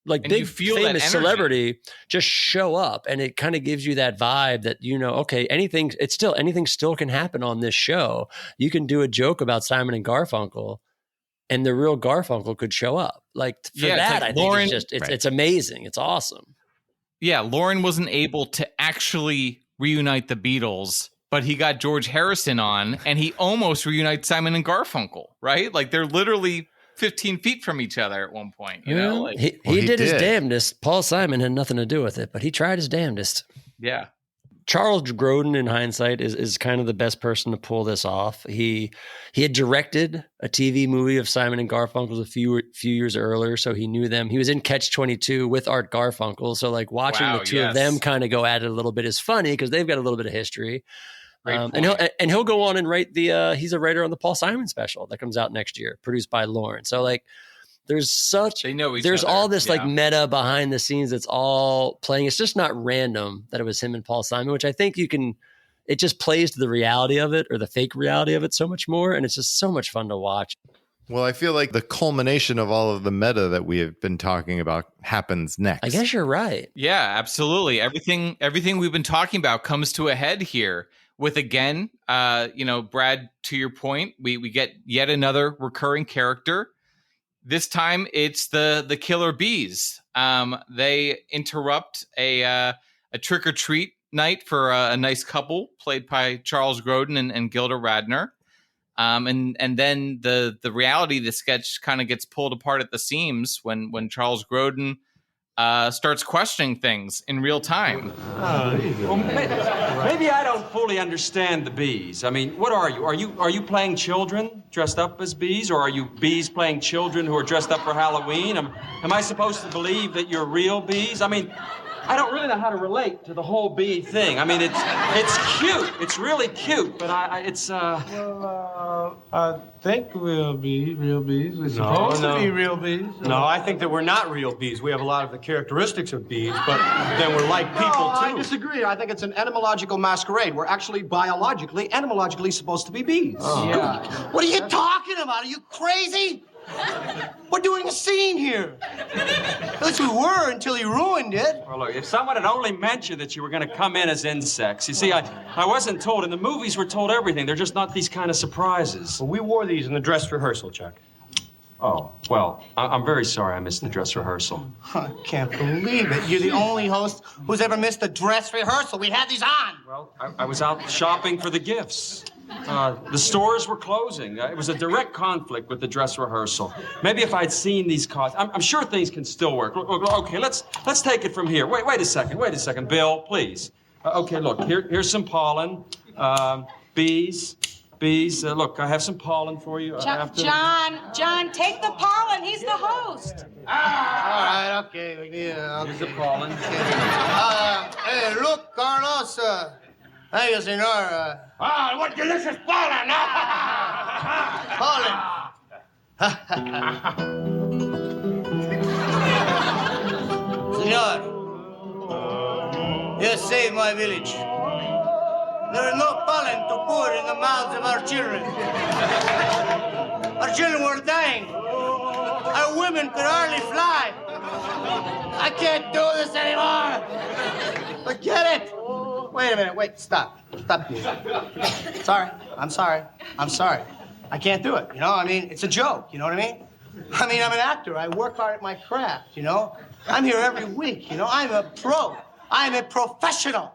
like And big you feel that famous energy. celebrity, just show up, and it kind of gives you that vibe that okay, anything still can happen on this show. You can do a joke about Simon and Garfunkel, and the real Garfunkel could show up. Like for Yeah, it's that, like I think Lauren- it's amazing. It's awesome. Yeah, Lauren wasn't able to actually reunite the Beatles, but he got George Harrison on, and he almost reunites Simon and Garfunkel, right? Like they're literally 15 feet from each other at one point. You know, like, he did his damnedest. Paul Simon had nothing to do with it, but he tried his damnedest. yeah. Charles Grodin, in hindsight, is kind of the best person to pull this off. He had directed a TV movie of Simon and Garfunkel a few years earlier, so he knew them. He was in Catch-22 with Art Garfunkel, so like watching the two of them kind of go at it a little bit is funny because they've got a little bit of history. And he'll go on and write he's a writer on the Paul Simon special that comes out next year, produced by Lauren. So like there's all this like meta behind the scenes that's all playing. It's just not random that it was him and Paul Simon, which I think it just plays to the reality of it or the fake reality of it so much more. And it's just so much fun to watch. Well, I feel like the culmination of all of the meta that we have been talking about happens next. I guess you're right. Yeah, absolutely. Everything we've been talking about comes to a head here with, again, Brad, to your point, we get yet another recurring character. This time it's the killer bees. They interrupt a trick-or-treat night for a nice couple played by Charles Grodin and Gilda Radner. And then the reality of the sketch kind of gets pulled apart at the seams when Charles Grodin starts questioning things in real time. Well, maybe I don't fully understand the bees. I mean, what are you? Are you playing children dressed up as bees, or are you bees playing children who are dressed up for Halloween? Am I supposed to believe that you're real bees? I mean, I don't really know how to relate to the whole bee thing. I mean, it's cute. It's really cute, but I think we're real bees. We're supposed to be real bees. No, I think that we're not real bees. We have a lot of the characteristics of bees, but then we're like people, too. I disagree. I think it's an etymological masquerade. We're actually biologically, etymologically supposed to be bees. Oh. Yeah. What are you talking about? Are you crazy? We're doing a scene here. At least we were until you ruined it. Well, look, if someone had only mentioned that you were going to come in as insects. You see, I wasn't told. In the movies, we're told everything. They're just not these kind of surprises. Well, we wore these in the dress rehearsal, Chuck. Oh, well, I'm very sorry I missed the dress rehearsal. I can't believe it. You're the only host who's ever missed a dress rehearsal. We had these on. Well, I was out shopping for the gifts. The stores were closing. It was a direct conflict with the dress rehearsal. Maybe if I'd seen these costumes, I'm sure things can still work. Okay, let's take it from here. Wait a second. Bill, please. Okay, look, here's some pollen. Bees. Look, I have some pollen for you. John, take the pollen. He's the host. All right, okay. Yeah, Here's the pollen. Hey, look, Carlos. Hey, senor. What delicious pollen! Senor, you saved my village. There is no pollen to pour in the mouths of our children. Our children were dying. Our women could hardly fly. I can't do this anymore. Forget it. Wait a minute. Stop. I'm sorry. I can't do it. I mean, it's a joke. You know what I mean? I'm an actor. I work hard at my craft, I'm here every week, I'm a pro. I'm a professional.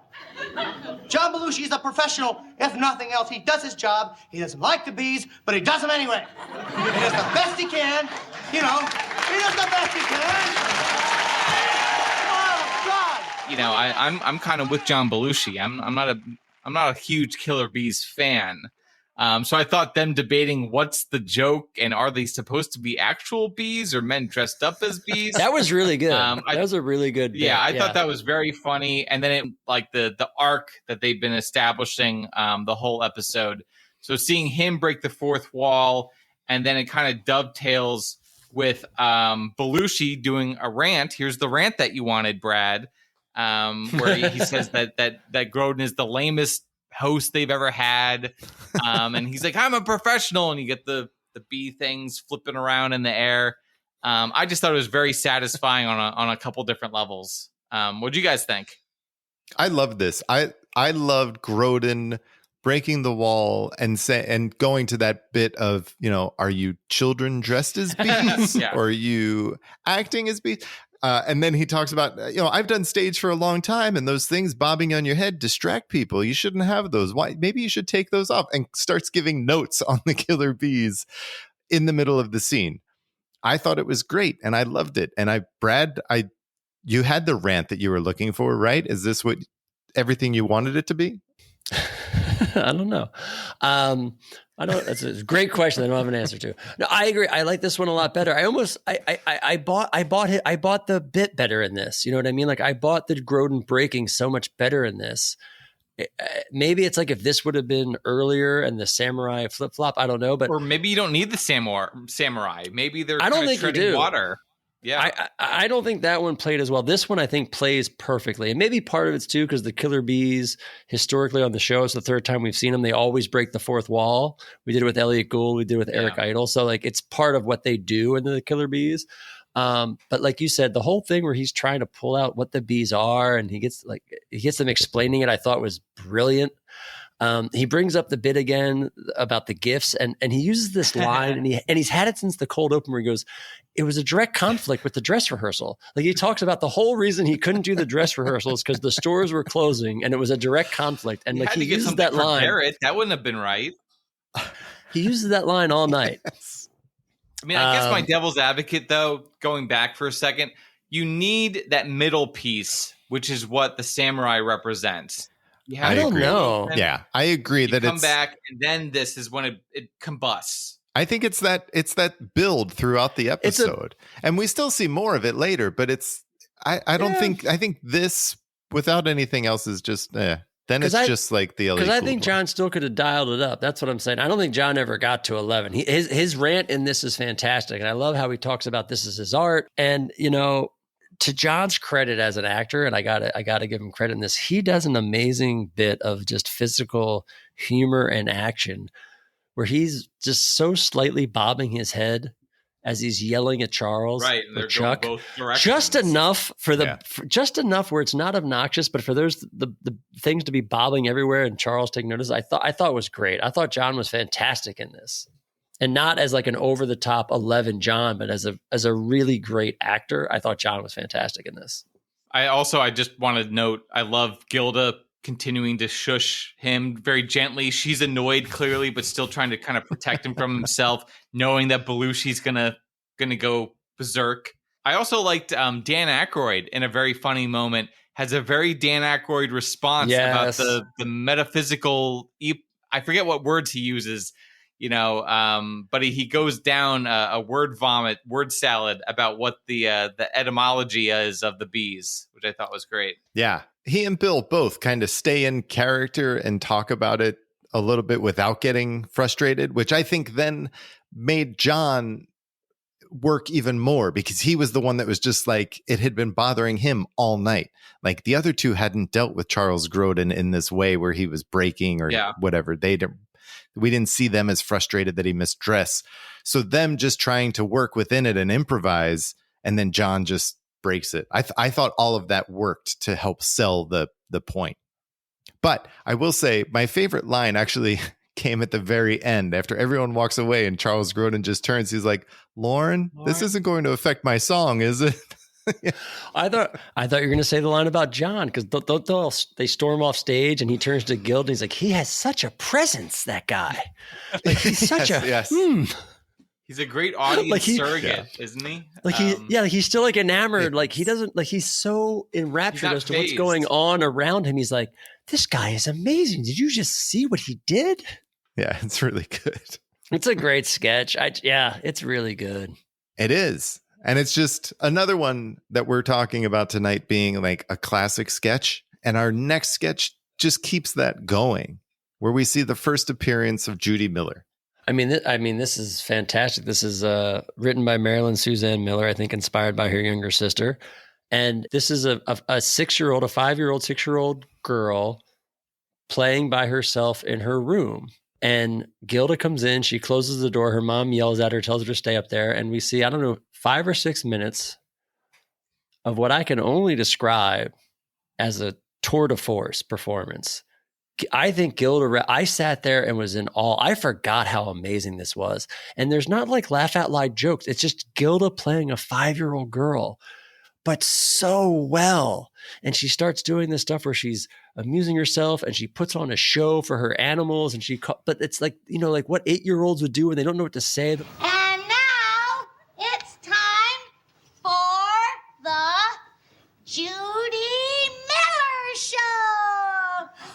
John Belushi is a professional, if nothing else. He does his job. He doesn't like the bees, but he does them anyway. He does the best he can, He does the best he can. Oh, God. I'm kind of with John Belushi. I'm not a huge Killer Bees fan. So I thought them debating what's the joke and are they supposed to be actual bees or men dressed up as bees? That was really good. That was a really good bit. Yeah, I thought that was very funny. And then it like the arc that they've been establishing the whole episode. So seeing him break the fourth wall, and then it kind of dovetails with Belushi doing a rant. Here's the rant that you wanted, Brad, where he says that Grodin is the lamest host they've ever had. And he's like, I'm a professional. And you get the bee things flipping around in the air. I just thought it was very satisfying on a couple different levels. What do you guys think? I love this. I loved Grodin breaking the wall and going to that bit of, are you children dressed as bees? Yeah. Or are you acting as bees? And then he talks about, I've done stage for a long time, and those things bobbing on your head distract people. You shouldn't have those. Why? Maybe you should take those off, and starts giving notes on the killer bees in the middle of the scene. I thought it was great, and I loved it. And Brad, you had the rant that you were looking for, right? Is this what everything you wanted it to be? I don't know. That's a great question. I don't have an answer to. No, I agree. I like this one a lot better. I bought the bit better in this. You know what I mean? Like, I bought the Grodin breaking so much better in this. Maybe it's like if this would have been earlier and the samurai flip flop. I don't know, but or maybe you don't need the samurai. Maybe they're I don't think you do. Water. Yeah, I don't think that one played as well. This one I think plays perfectly, and maybe part of it's too because the killer bees historically on the show, it's the third time we've seen them. They always break the fourth wall. We did it with Elliot Gould. We did it with Eric Idle. So like it's part of what they do in the killer bees. But like you said, the whole thing where he's trying to pull out what the bees are, and he gets them explaining it, I thought was brilliant. He brings up the bit again about the gifts, and he uses this line, and he's had it since the cold open where he goes, it was a direct conflict with the dress rehearsal. Like he talks about the whole reason he couldn't do the dress rehearsals because the stores were closing, and it was a direct conflict. And like he uses that line. Barrett. That wouldn't have been right. He uses that line all night. Yes. I mean, I guess my devil's advocate, though, going back for a second, you need that middle piece, which is what the samurai represents. I don't know. Yeah, I agree that come back, and then this is when it combusts. I think it's that build throughout the episode, and we still see more of it later. But I think this without anything else is just then it's just like the because I think John still could have dialed it up. That's what I'm saying. I don't think John ever got to 11. His rant in this is fantastic, and I love how he talks about this as his art. And to John's credit as an actor, and I gotta give him credit in this, he does an amazing bit of just physical humor and action where he's just so slightly bobbing his head as he's yelling at Charles, right? And they're Chuck, going both directions. just enough just enough where it's not obnoxious, but for the things to be bobbing everywhere and Charles taking notice. I thought it was great. I thought John was fantastic in this. And not as like an over the top 11 John, but as a really great actor. I thought John was fantastic in this. I just want to note, I love Gilda continuing to shush him very gently. She's annoyed clearly, but still trying to kind of protect him from himself, knowing that Belushi's gonna go berserk. I also liked Dan Aykroyd in a very funny moment has a very Dan Aykroyd response about the metaphysical. I forget what words he uses. But he goes down a word salad about what the etymology is of the bees, which I thought was great. Yeah. He and Bill both kind of stay in character and talk about it a little bit without getting frustrated, which I think then made John work even more because he was the one that was just like, it had been bothering him all night. Like the other two hadn't dealt with Charles Grodin in this way where he was breaking or whatever. We didn't see them as frustrated that he missed dress. So them just trying to work within it and improvise, and then John just breaks it. I thought all of that worked to help sell the point. But I will say my favorite line actually came at the very end after everyone walks away and Charles Grodin just turns. He's like, Lauren, this isn't going to affect my song, is it? I thought you were going to say the line about John because they storm off stage and he turns to Guild and he's like, he has such a presence, that guy. Like he's such He's a great audience surrogate, isn't he? Like he's still like enamored. Like he doesn't like he's so enraptured as to what's going on around him. He's like, this guy is amazing. Did you just see what he did? Yeah, it's really good. It's a great sketch. It's really good. It is. And it's just another one that we're talking about tonight being like a classic sketch. And our next sketch just keeps that going, where we see the first appearance of Judy Miller. I mean, this is fantastic. This is written by Marilyn Suzanne Miller, I think inspired by her younger sister. And this is a 6-year-old, a 5-year-old, 6-year-old girl playing by herself in her room. And Gilda comes in, she closes the door, her mom yells at her, tells her to stay up there. And we see, 5 or 6 minutes of what I can only describe as a tour de force performance. I think Gilda, I sat there and was in awe. I forgot how amazing this was. And there's not like laugh out loud jokes. It's just Gilda playing a 5-year-old girl, but so well. And she starts doing this stuff where she's amusing herself and she puts on a show for her animals. And but it's like, like what 8-year-olds would do when they don't know what to say. And now it's time for the Judy Miller Show.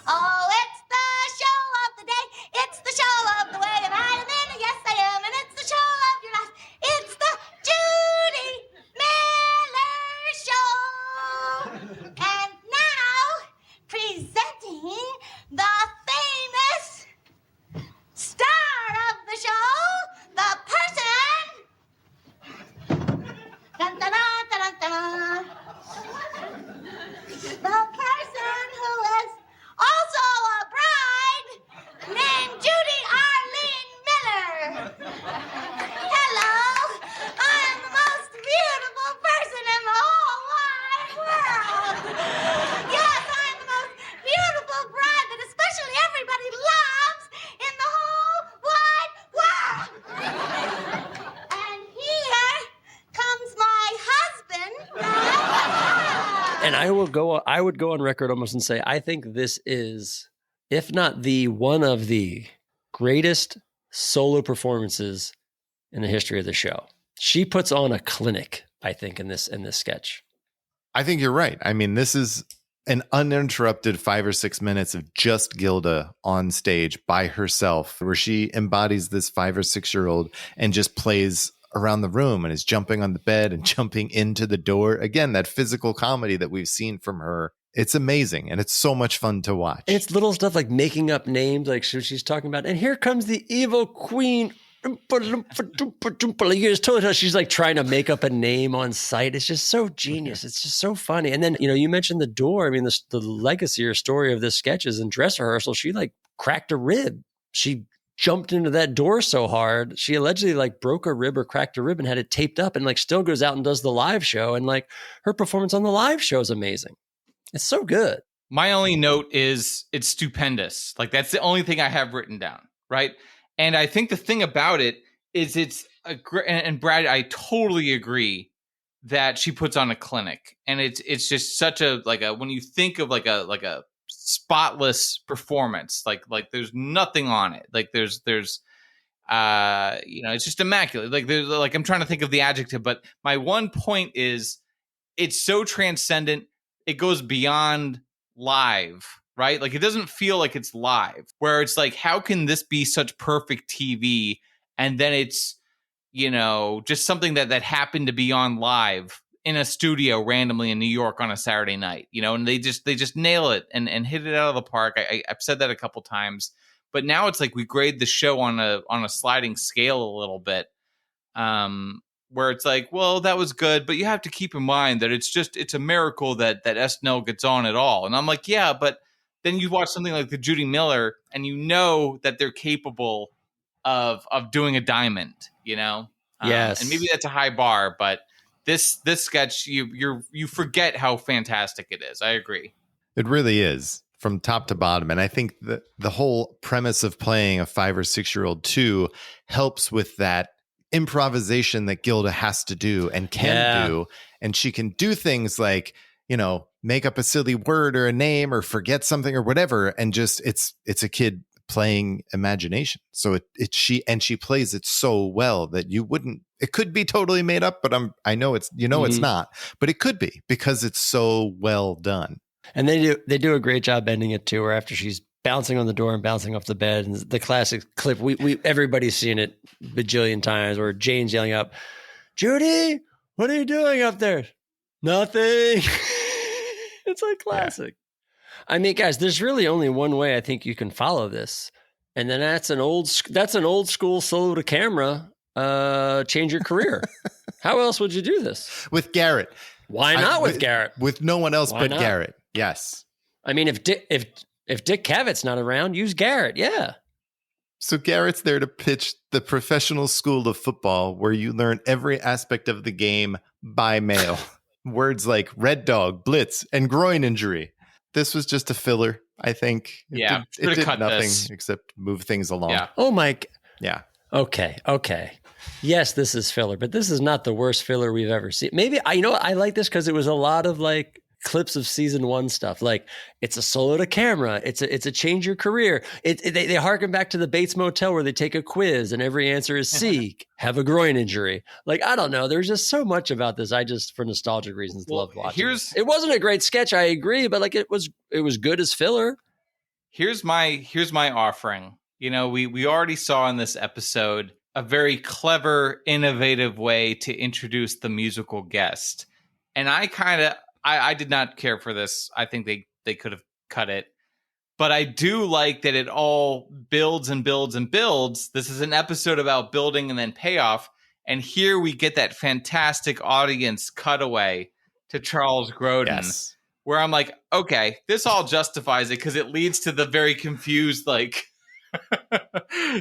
Oh, it's the show of the day. It's the show of the way. And I am in, yes I am. And it's the show of your life. It's the Judy Miller Show. And now, presenting the famous star of the show, the person. Dun, dun, dun, dun, dun. The person who is also a bride named Judy Arlene Miller. Hello, I am the most beautiful person in the whole wide world. Yes, I am the most beautiful bride that especially everybody loves in the whole wide world. And here comes my husband. And I would go on record almost and say, I think this is, if not the one of the greatest solo performances in the history of the show. She puts on a clinic, I think, in this sketch. I think you're right. I mean, this is an uninterrupted 5 or 6 minutes of just Gilda on stage by herself, where she embodies this 5 or 6-year-old and just plays around the room and is jumping on the bed and jumping into the door. Again, that physical comedy that we've seen from her. It's amazing. And it's so much fun to watch. It's little stuff like making up names, like she's talking about, and here comes the evil queen. She's like trying to make up a name on site. It's just so genius. It's just so funny. And then, you mentioned the door. I mean, the legacy or story of this sketch is in dress rehearsal. She like cracked a rib. She jumped into that door so hard. She allegedly like broke a rib or cracked a rib and had it taped up and like still goes out and does the live show. And like her performance on the live show is amazing. It's so good. My only note is it's stupendous. Like that's the only thing I have written down, right? And I think the thing about it is and Brad, I totally agree that she puts on a clinic, and it's just such a when you think of like a spotless performance, like there's nothing on it. Like there's it's just immaculate. Like I'm trying to think of the adjective, but my one point is it's so transcendent. It goes beyond live, right? Like it doesn't feel like it's live, where it's like, how can this be such perfect TV? And then it's, just something that happened to be on live in a studio randomly in New York on a Saturday night, and they just nail it and hit it out of the park. I've said that a couple times, but now it's like we grade the show on a sliding scale a little bit, where it's like, well, that was good, but you have to keep in mind that it's a miracle that SNL gets on at all. And I'm like, yeah, but then you watch something like the Judy Miller and that they're capable of doing a diamond, Yes. And maybe that's a high bar, but this sketch, you forget how fantastic it is. I agree. It really is from top to bottom. And I think that the whole premise of playing a 5 or 6-year-old too helps with that improvisation that Gilda has to do and can do. And she can do things like, make up a silly word or a name or forget something or whatever. And just, it's a kid playing imagination. So she plays it so well that it could be totally made up, but I know it's, it's not, but it could be because it's so well done. And they do a great job ending it too, where after she's bouncing on the door and bouncing off the bed, and the classic clip, everybody's seen it bajillion times, where Jane's yelling up, "Judy, what are you doing up there?" "Nothing." It's like classic. Yeah. I mean, guys, there's really only one way I think you can follow this, and then that's an old school solo to camera. Change your career. How else would you do this with Garrett? Why not with Garrett? With no one else but Garrett. Yes. I mean, if If Dick Cavett not around, use Garrett. Yeah. So Garrett's there to pitch the professional school of football where you learn every aspect of the game by mail. Words like red dog, blitz, and groin injury. This was just a filler, I think. Yeah, It did cut nothing this. except move things along. Yeah. Oh, Mike. Yeah. Okay. Yes, this is filler, but this is not the worst filler we've ever seen. Maybe, I like this because it was a lot of like clips of season 1 stuff. Like it's a solo to camera. It's a change your career. They harken back to the Bates Motel where they take a quiz and every answer is C, have a groin injury. Like, I don't know. There's just so much about this. I just, for nostalgic reasons, love watching. It wasn't a great sketch. I agree, but like it was good as filler. Here's my offering. You know, we already saw in this episode a very clever, innovative way to introduce the musical guest. And I did not care for this. I think they could have cut it. But I do like that it all builds and builds and builds. This is an episode about building and then payoff. And here we get that fantastic audience cutaway to Charles Grodin, where I'm like, okay, this all justifies it because it leads to the very confused, like,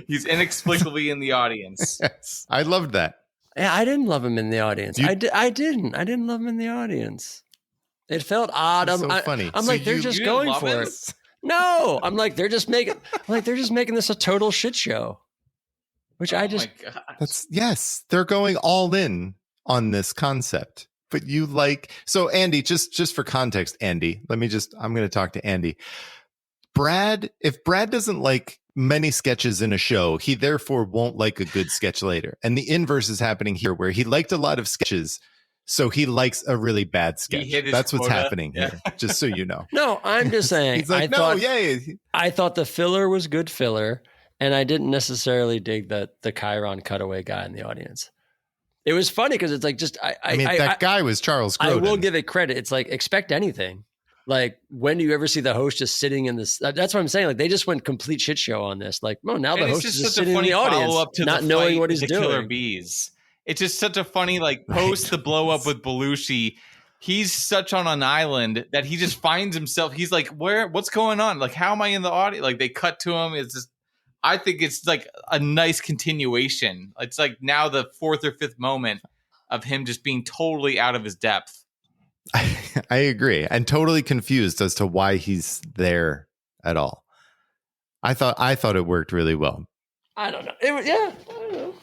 he's inexplicably in the audience. Yes. I loved that. Yeah, I didn't love him in the audience. I didn't love him in the audience. It felt odd. It's so funny. I'm So like, they're just going for it. No, I'm like, they're just making this a total shit show. Which I just, yes, they're going all in on this concept. But you like, so Andy, just for context, Andy, I'm going to talk to Andy. If Brad doesn't like many sketches in a show, he therefore won't like a good sketch later. And the inverse is happening here, where he liked a lot of sketches, so he likes a really bad sketch. That's what's happening here, just so you know. No, I'm just saying. He's like, I thought the filler was good filler, and I didn't necessarily dig the Chiron cutaway guy in the audience. It was funny because it's like that guy was Charles Grodin. I will give it credit. It's like, expect anything. Like, when do you ever see the host just sitting in this? That's what I'm saying. Like, they just went complete shit show on this. Like, no, now the host is just sitting in the audience, not knowing what he's doing. Killer Bees. It's just such a funny, like, post the blow up with Belushi. He's such on an island that he just finds himself. He's like, what's going on? Like, how am I in the audience? Like, they cut to him. It's just, I think it's like a nice continuation. It's like now the 4th or 5th moment of him just being totally out of his depth. I agree. And totally confused as to why he's there at all. I thought it worked really well. I don't know. I don't know.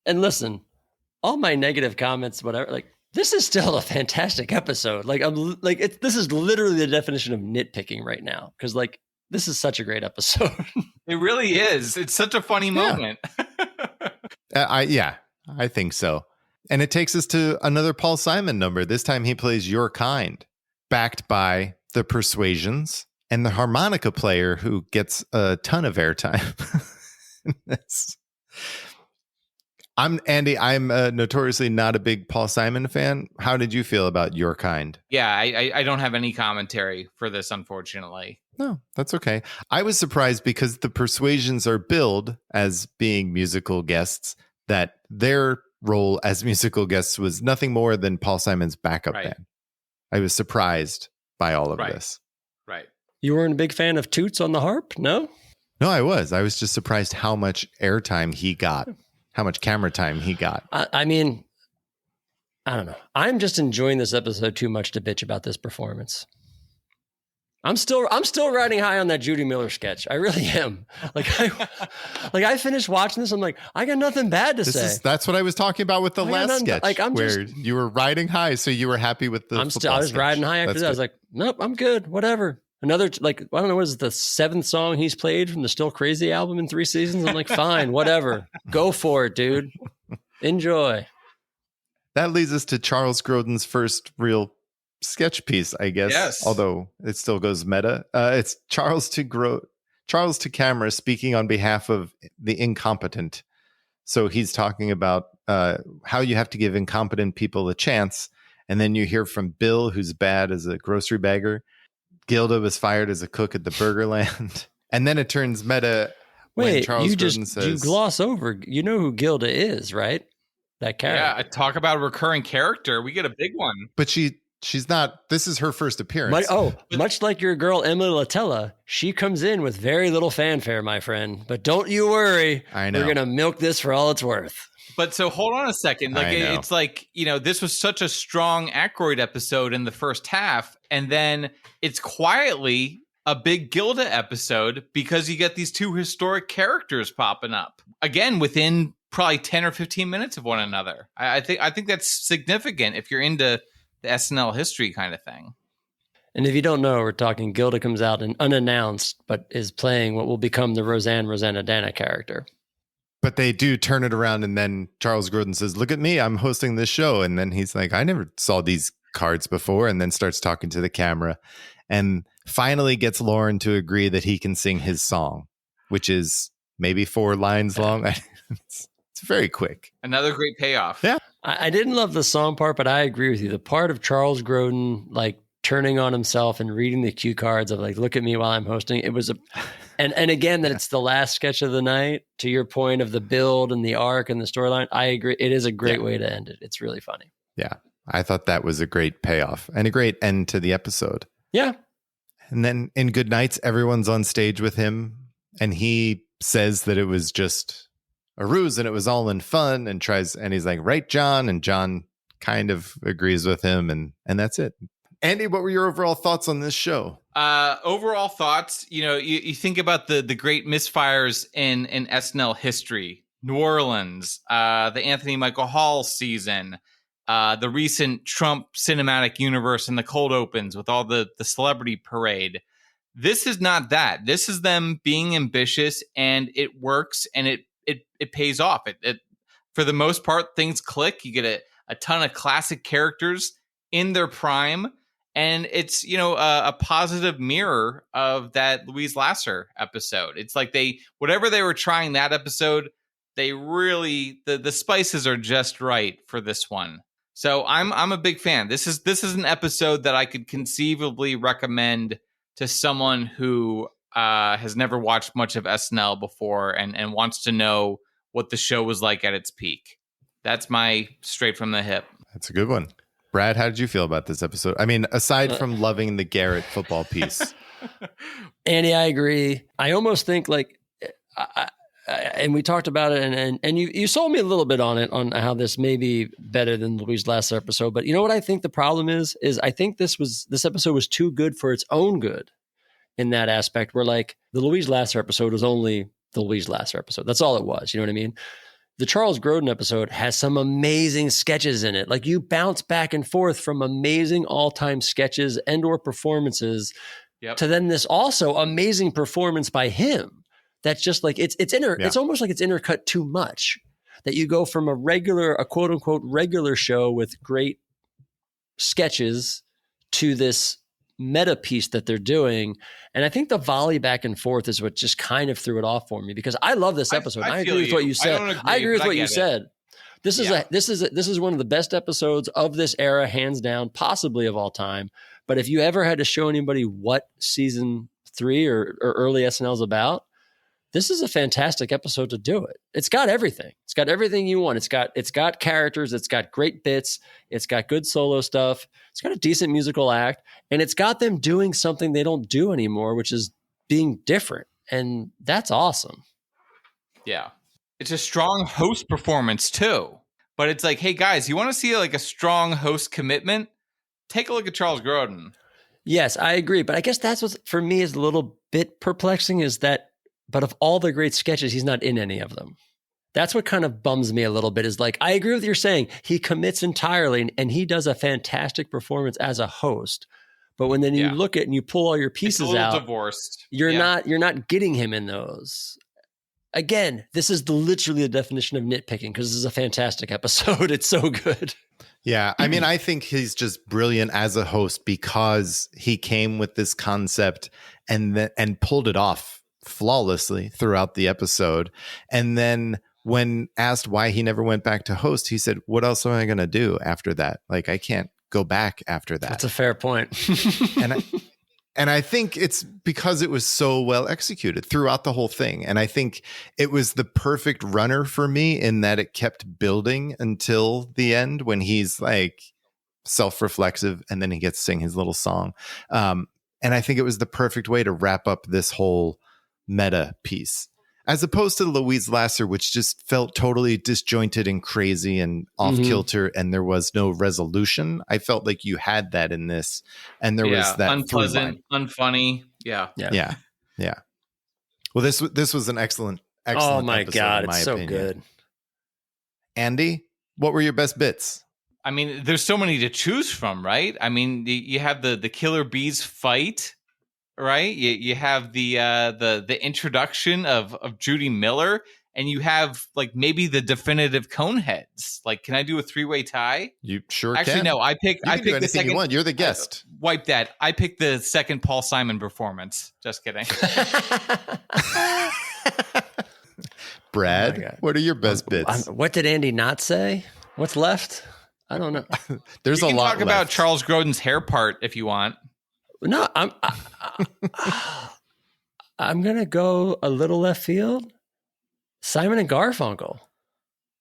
And listen, all my negative comments, whatever, like, this is still a fantastic episode. Like, this is literally the definition of nitpicking right now. Because, like, this is such a great episode. It really is. It's such a funny moment. I think so. And it takes us to another Paul Simon number. This time he plays Your Kind, backed by the Persuasions and the harmonica player who gets a ton of airtime. I'm notoriously not a big Paul Simon fan. How did you feel about Your Kind? Yeah, I don't have any commentary for this, unfortunately. No, that's okay. I was surprised because the Persuasions are billed as being musical guests, that their role as musical guests was nothing more than Paul Simon's backup band. I was surprised by all of this. Right. You weren't a big fan of Toots on the harp? No? No, I was. I was just surprised how much airtime he got, how much camera time he got. I mean, I don't know. I'm just enjoying this episode too much to bitch about this performance. I'm still riding high on that Judy Miller sketch. I really am. I finished watching this. I'm like, I got nothing bad to say. That's what I was talking about with the last sketch, where you were riding high, so you were happy with the. I was riding high after that. I was like, nope, I'm good. Whatever. Another, like, I don't know, what is it, the 7th song he's played from the Still Crazy album in 3 seasons? I'm like, fine, whatever. Go for it, dude. Enjoy. That leads us to Charles Grodin's first real sketch piece, I guess. Yes. Although it still goes meta. It's Charles to camera speaking on behalf of the incompetent. So he's talking about how you have to give incompetent people a chance. And then you hear from Bill, who's bad as a grocery bagger. Gilda was fired as a cook at the Burgerland. And then it turns meta when Charles Grodin says... you gloss over, you know who Gilda is, right? That character. Yeah, talk about a recurring character. We get a big one. But she She's not. This is her first appearance. Much like your girl Emily Latella, she comes in with very little fanfare, my friend. But don't you worry. I know. We're gonna milk this for all it's worth. But so hold on a second. Like it's like, this was such a strong Aykroyd episode in the first half, and then it's quietly a big Gilda episode because you get these two historic characters popping up again within probably 10 or 15 minutes of one another. I think that's significant if you're into the SNL history kind of thing. And if you don't know, we're talking Gilda comes out and unannounced, but is playing what will become the Rosanna Dana character. But they do turn it around, and then Charles Grodin says, "Look at me, I'm hosting this show." And then he's like, "I never saw these cards before," and then starts talking to the camera and finally gets Lauren to agree that he can sing his song, which is maybe 4 lines long. It's very quick. Another great payoff. Yeah. I didn't love the song part, but I agree with you. The part of Charles Grodin, like turning on himself and reading the cue cards of like, "Look at me while I'm hosting." It was and again, that it's the last sketch of the night, to your point of the build and the arc and the storyline. I agree. It is a great way to end it. It's really funny. Yeah. I thought that was a great payoff and a great end to the episode. Yeah. And then in Good Nights, everyone's on stage with him, and he says that it was just a ruse and it was all in fun, and he's like, "Right, John?" And John kind of agrees with him, and that's it. Andy, what were your overall thoughts on this show? Overall thoughts, you think about the great misfires in SNL history, New Orleans, the Anthony Michael Hall season, the recent Trump cinematic universe and the cold opens with all the celebrity parade. This is not that. This is them being ambitious, and it works, and it pays off. It for the most part, things click. You get a ton of classic characters in their prime. And it's, a positive mirror of that Louise Lasser episode. It's like whatever they were trying that episode, they really, the spices are just right for this one. So I'm a big fan. This is an episode that I could conceivably recommend to someone who has never watched much of SNL before and wants to know what the show was like at its peak. That's my straight from the hip. That's a good one. Brad, how did you feel about this episode? I mean, aside from loving the Garrett football piece. Andy, I agree. I almost think and we talked about it, and you sold me a little bit on how this may be better than Louise Lasser episode. But you know what I think the problem is I think this episode was too good for its own good in that aspect, where like the Louise Lasser episode was only the Louise Lasser episode. That's all it was. You know what I mean? The Charles Grodin episode has some amazing sketches in it. Like you bounce back and forth from amazing all-time sketches and or performances to then this also amazing performance by him. That's just like it's almost like it's intercut too much. That you go from a quote unquote regular show with great sketches to this meta piece that they're doing. And I think the volley back and forth is what just kind of threw it off for me, because I love this episode. I agree with what you said. I agree with what you said. This is one of the best episodes of this era, hands down, possibly of all time. But if you ever had to show anybody what season 3 or early SNL is about, this is a fantastic episode to do it. It's got everything. It's got everything you want. It's got characters. It's got great bits. It's got good solo stuff. It's got a decent musical act, and it's got them doing something they don't do anymore, which is being different. And that's awesome. Yeah. It's a strong host performance too. But it's like, hey guys, you want to see like a strong host commitment? Take a look at Charles Grodin. Yes, I agree. But I guess that's what for me is a little bit perplexing, is that but of all the great sketches, he's not in any of them. That's what kind of bums me a little bit, is like, I agree with what you're saying. He commits entirely and he does a fantastic performance as a host. But when then you look at and you pull all your pieces out, divorced. You're not getting him in those. Again, this is literally the definition of nitpicking, because this is a fantastic episode. It's so good. Yeah. I mean, I think he's just brilliant as a host because he came with this concept and pulled it off flawlessly throughout the episode. And then when asked why he never went back to host, he said, "What else am I going to do after that? Like, I can't go back after that." That's a fair point. And I think it's because it was so well executed throughout the whole thing. And I think it was the perfect runner for me in that it kept building until the end, when he's like self-reflexive, and then he gets to sing his little song. And I think it was the perfect way to wrap up this whole meta piece, as opposed to Louise Lasser, which just felt totally disjointed and crazy and off kilter, and there was no resolution. I felt like you had that in this, and there was that unpleasant, unfunny. Yeah. Well, this was an excellent Oh my episode, God, in my it's so opinion. good. Andy, what were your best bits? I mean, there's so many to choose from, right? I mean, you have the killer bees fight, right? You have the introduction of Judy Miller, and you have like maybe the definitive Coneheads. Like, can I do a 3-way tie? You sure Actually, can. no. I pick the second. You want. You're the guest. Wipe that. I picked the second Paul Simon performance. Just kidding. Brad, what are your best bits? What did Andy not say? What's left? I don't know. There's you a can lot talk about left. Charles Grodin's hair part if you want. No, I'm gonna go a little left field. Simon and Garfunkel.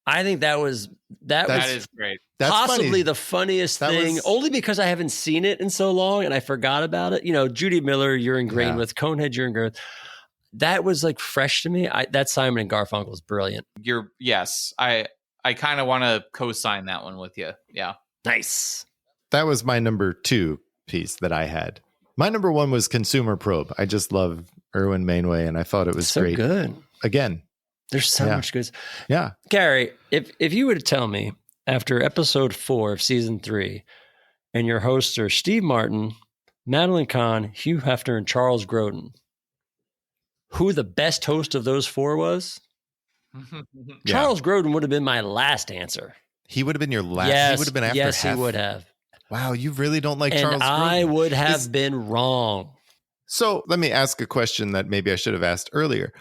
I think that is great. That's possibly funny. the funniest thing, only because I haven't seen it in so long and I forgot about it. You know, Judy Miller, you're ingrained with. Conehead, you're ingrained with. That was like fresh to me. That Simon and Garfunkel is brilliant. I kind of want to co-sign that one with you. Yeah. Nice. That was my number 2 piece that I had. My number 1 was Consumer Probe. I just love Erwin Mainway, and I thought it was so great. Good. Again. There's so much good. Yeah. Gary, if you were to tell me after episode 4 of season 3, and your hosts are Steve Martin, Madeline Kahn, Hugh Hefner, and Charles Grodin, who the best host of those 4 was? Charles Grodin would have been my last answer. He would have been your last. Yes, he would have been after yes, Hef. he would have. Wow, you really don't like And Charles Grodin. I would have been wrong. So let me ask a question that maybe I should have asked earlier.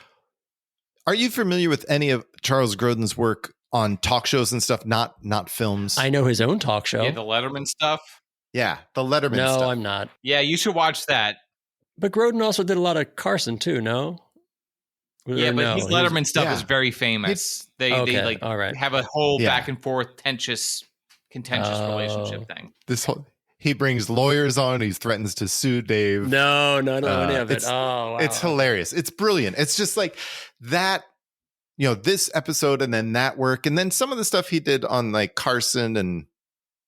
Are you familiar with any of Charles Grodin's work on talk shows and stuff, not films? I know his own talk show. Yeah, the Letterman stuff. Yeah, the Letterman stuff. No, I'm not. Yeah, you should watch that. But Grodin also did a lot of Carson too, no? Yeah, but his Letterman stuff is very famous. They like all right. have a whole back and forth contentious relationship thing. He brings lawyers on. He threatens to sue Dave. No, any of it. Wow. It's hilarious. It's brilliant. It's just like that, this episode and then that work. And then some of the stuff he did on like Carson and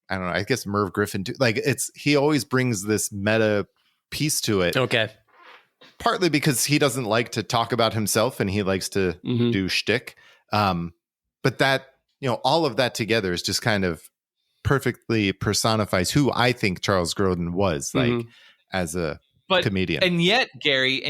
I don't know, I guess Merv Griffin too. Like he always brings this meta piece to it. Okay. Partly because he doesn't like to talk about himself and he likes to do shtick. But that, all of that together is just kind of perfectly personifies who I think Charles Grodin was like as a comedian. And yet, Gary,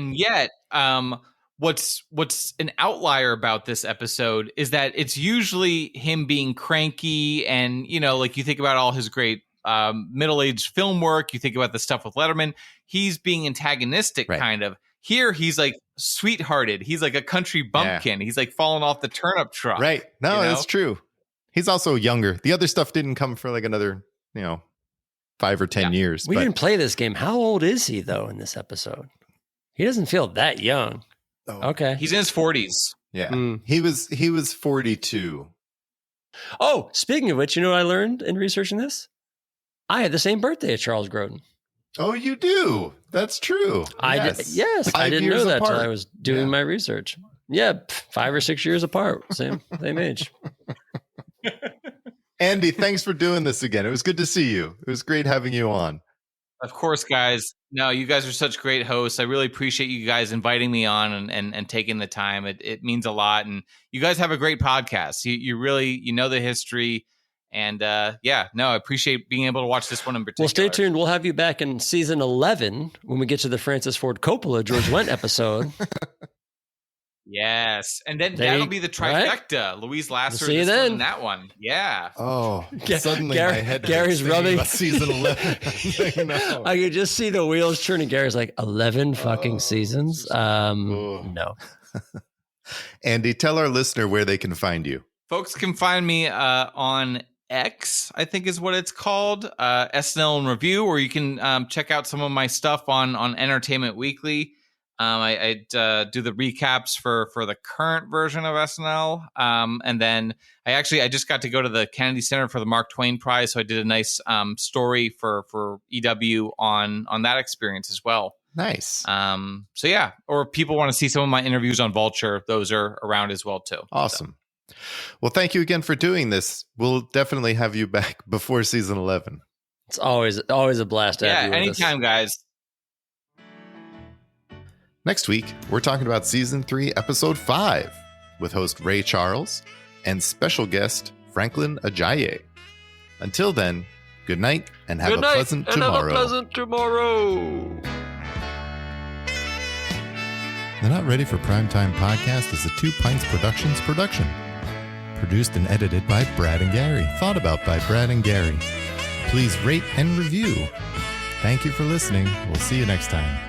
what's an outlier about this episode is that it's usually him being cranky and, like you think about all his great middle-aged film work, you think about the stuff with Letterman, he's being antagonistic kind of. Here, he's like sweethearted. He's like a country bumpkin. Yeah. He's like falling off the turnip truck. Right. No, that's true. He's also younger. The other stuff didn't come for like another, 5 or 10 years. We didn't play this game. How old is he though in this episode? He doesn't feel that young. Oh. Okay. He's in his 40s. Yeah. He was 42. Oh, speaking of which, you know what I learned in researching this? I had the same birthday as Charles Grodin. Oh, you do? That's true. Yes. I didn't know that until I was doing my research. Yeah, 5 or 6 years apart. Same age. Andy, thanks for doing this again. It was good to see you. It was great having you on. Of course, guys. No, you guys are such great hosts. I really appreciate you guys inviting me on and taking the time. It means a lot. And you guys have a great podcast. You really, know the history. And I appreciate being able to watch this one in particular. Well, stay tuned. We'll have you back in season 11 when we get to the Francis Ford Coppola, George Wendt episode. Yes. And then that'll be the trifecta. Right? Louise Lasser see you then. in that one. Yeah. Oh, suddenly my head Gary's rubbing season 11. No. I could just see the wheels turning. Gary's like, 11 fucking seasons? No. Andy, tell our listener where they can find you. Folks can find me on X, I think is what it's called, SNL in Review, or you can check out some of my stuff on Entertainment Weekly. I do the recaps for the current version of SNL. And then I just got to go to the Kennedy Center for the Mark Twain Prize. So I did a nice story for EW on that experience as well. Nice. So yeah, or if people want to see some of my interviews on Vulture, those are around as well too. Awesome. So. Well, thank you again for doing this. We'll definitely have you back before season 11. It's always a blast to have you with anytime, guys. Next week, we're talking about season 3, episode 5, with host Ray Charles and special guest Franklin Ajayi. Until then, good night and have a pleasant tomorrow. The Not Ready for Primetime podcast is a Two Pints Productions production. Produced and edited by Brad and Gary. Thought about by Brad and Gary. Please rate and review. Thank you for listening. We'll see you next time.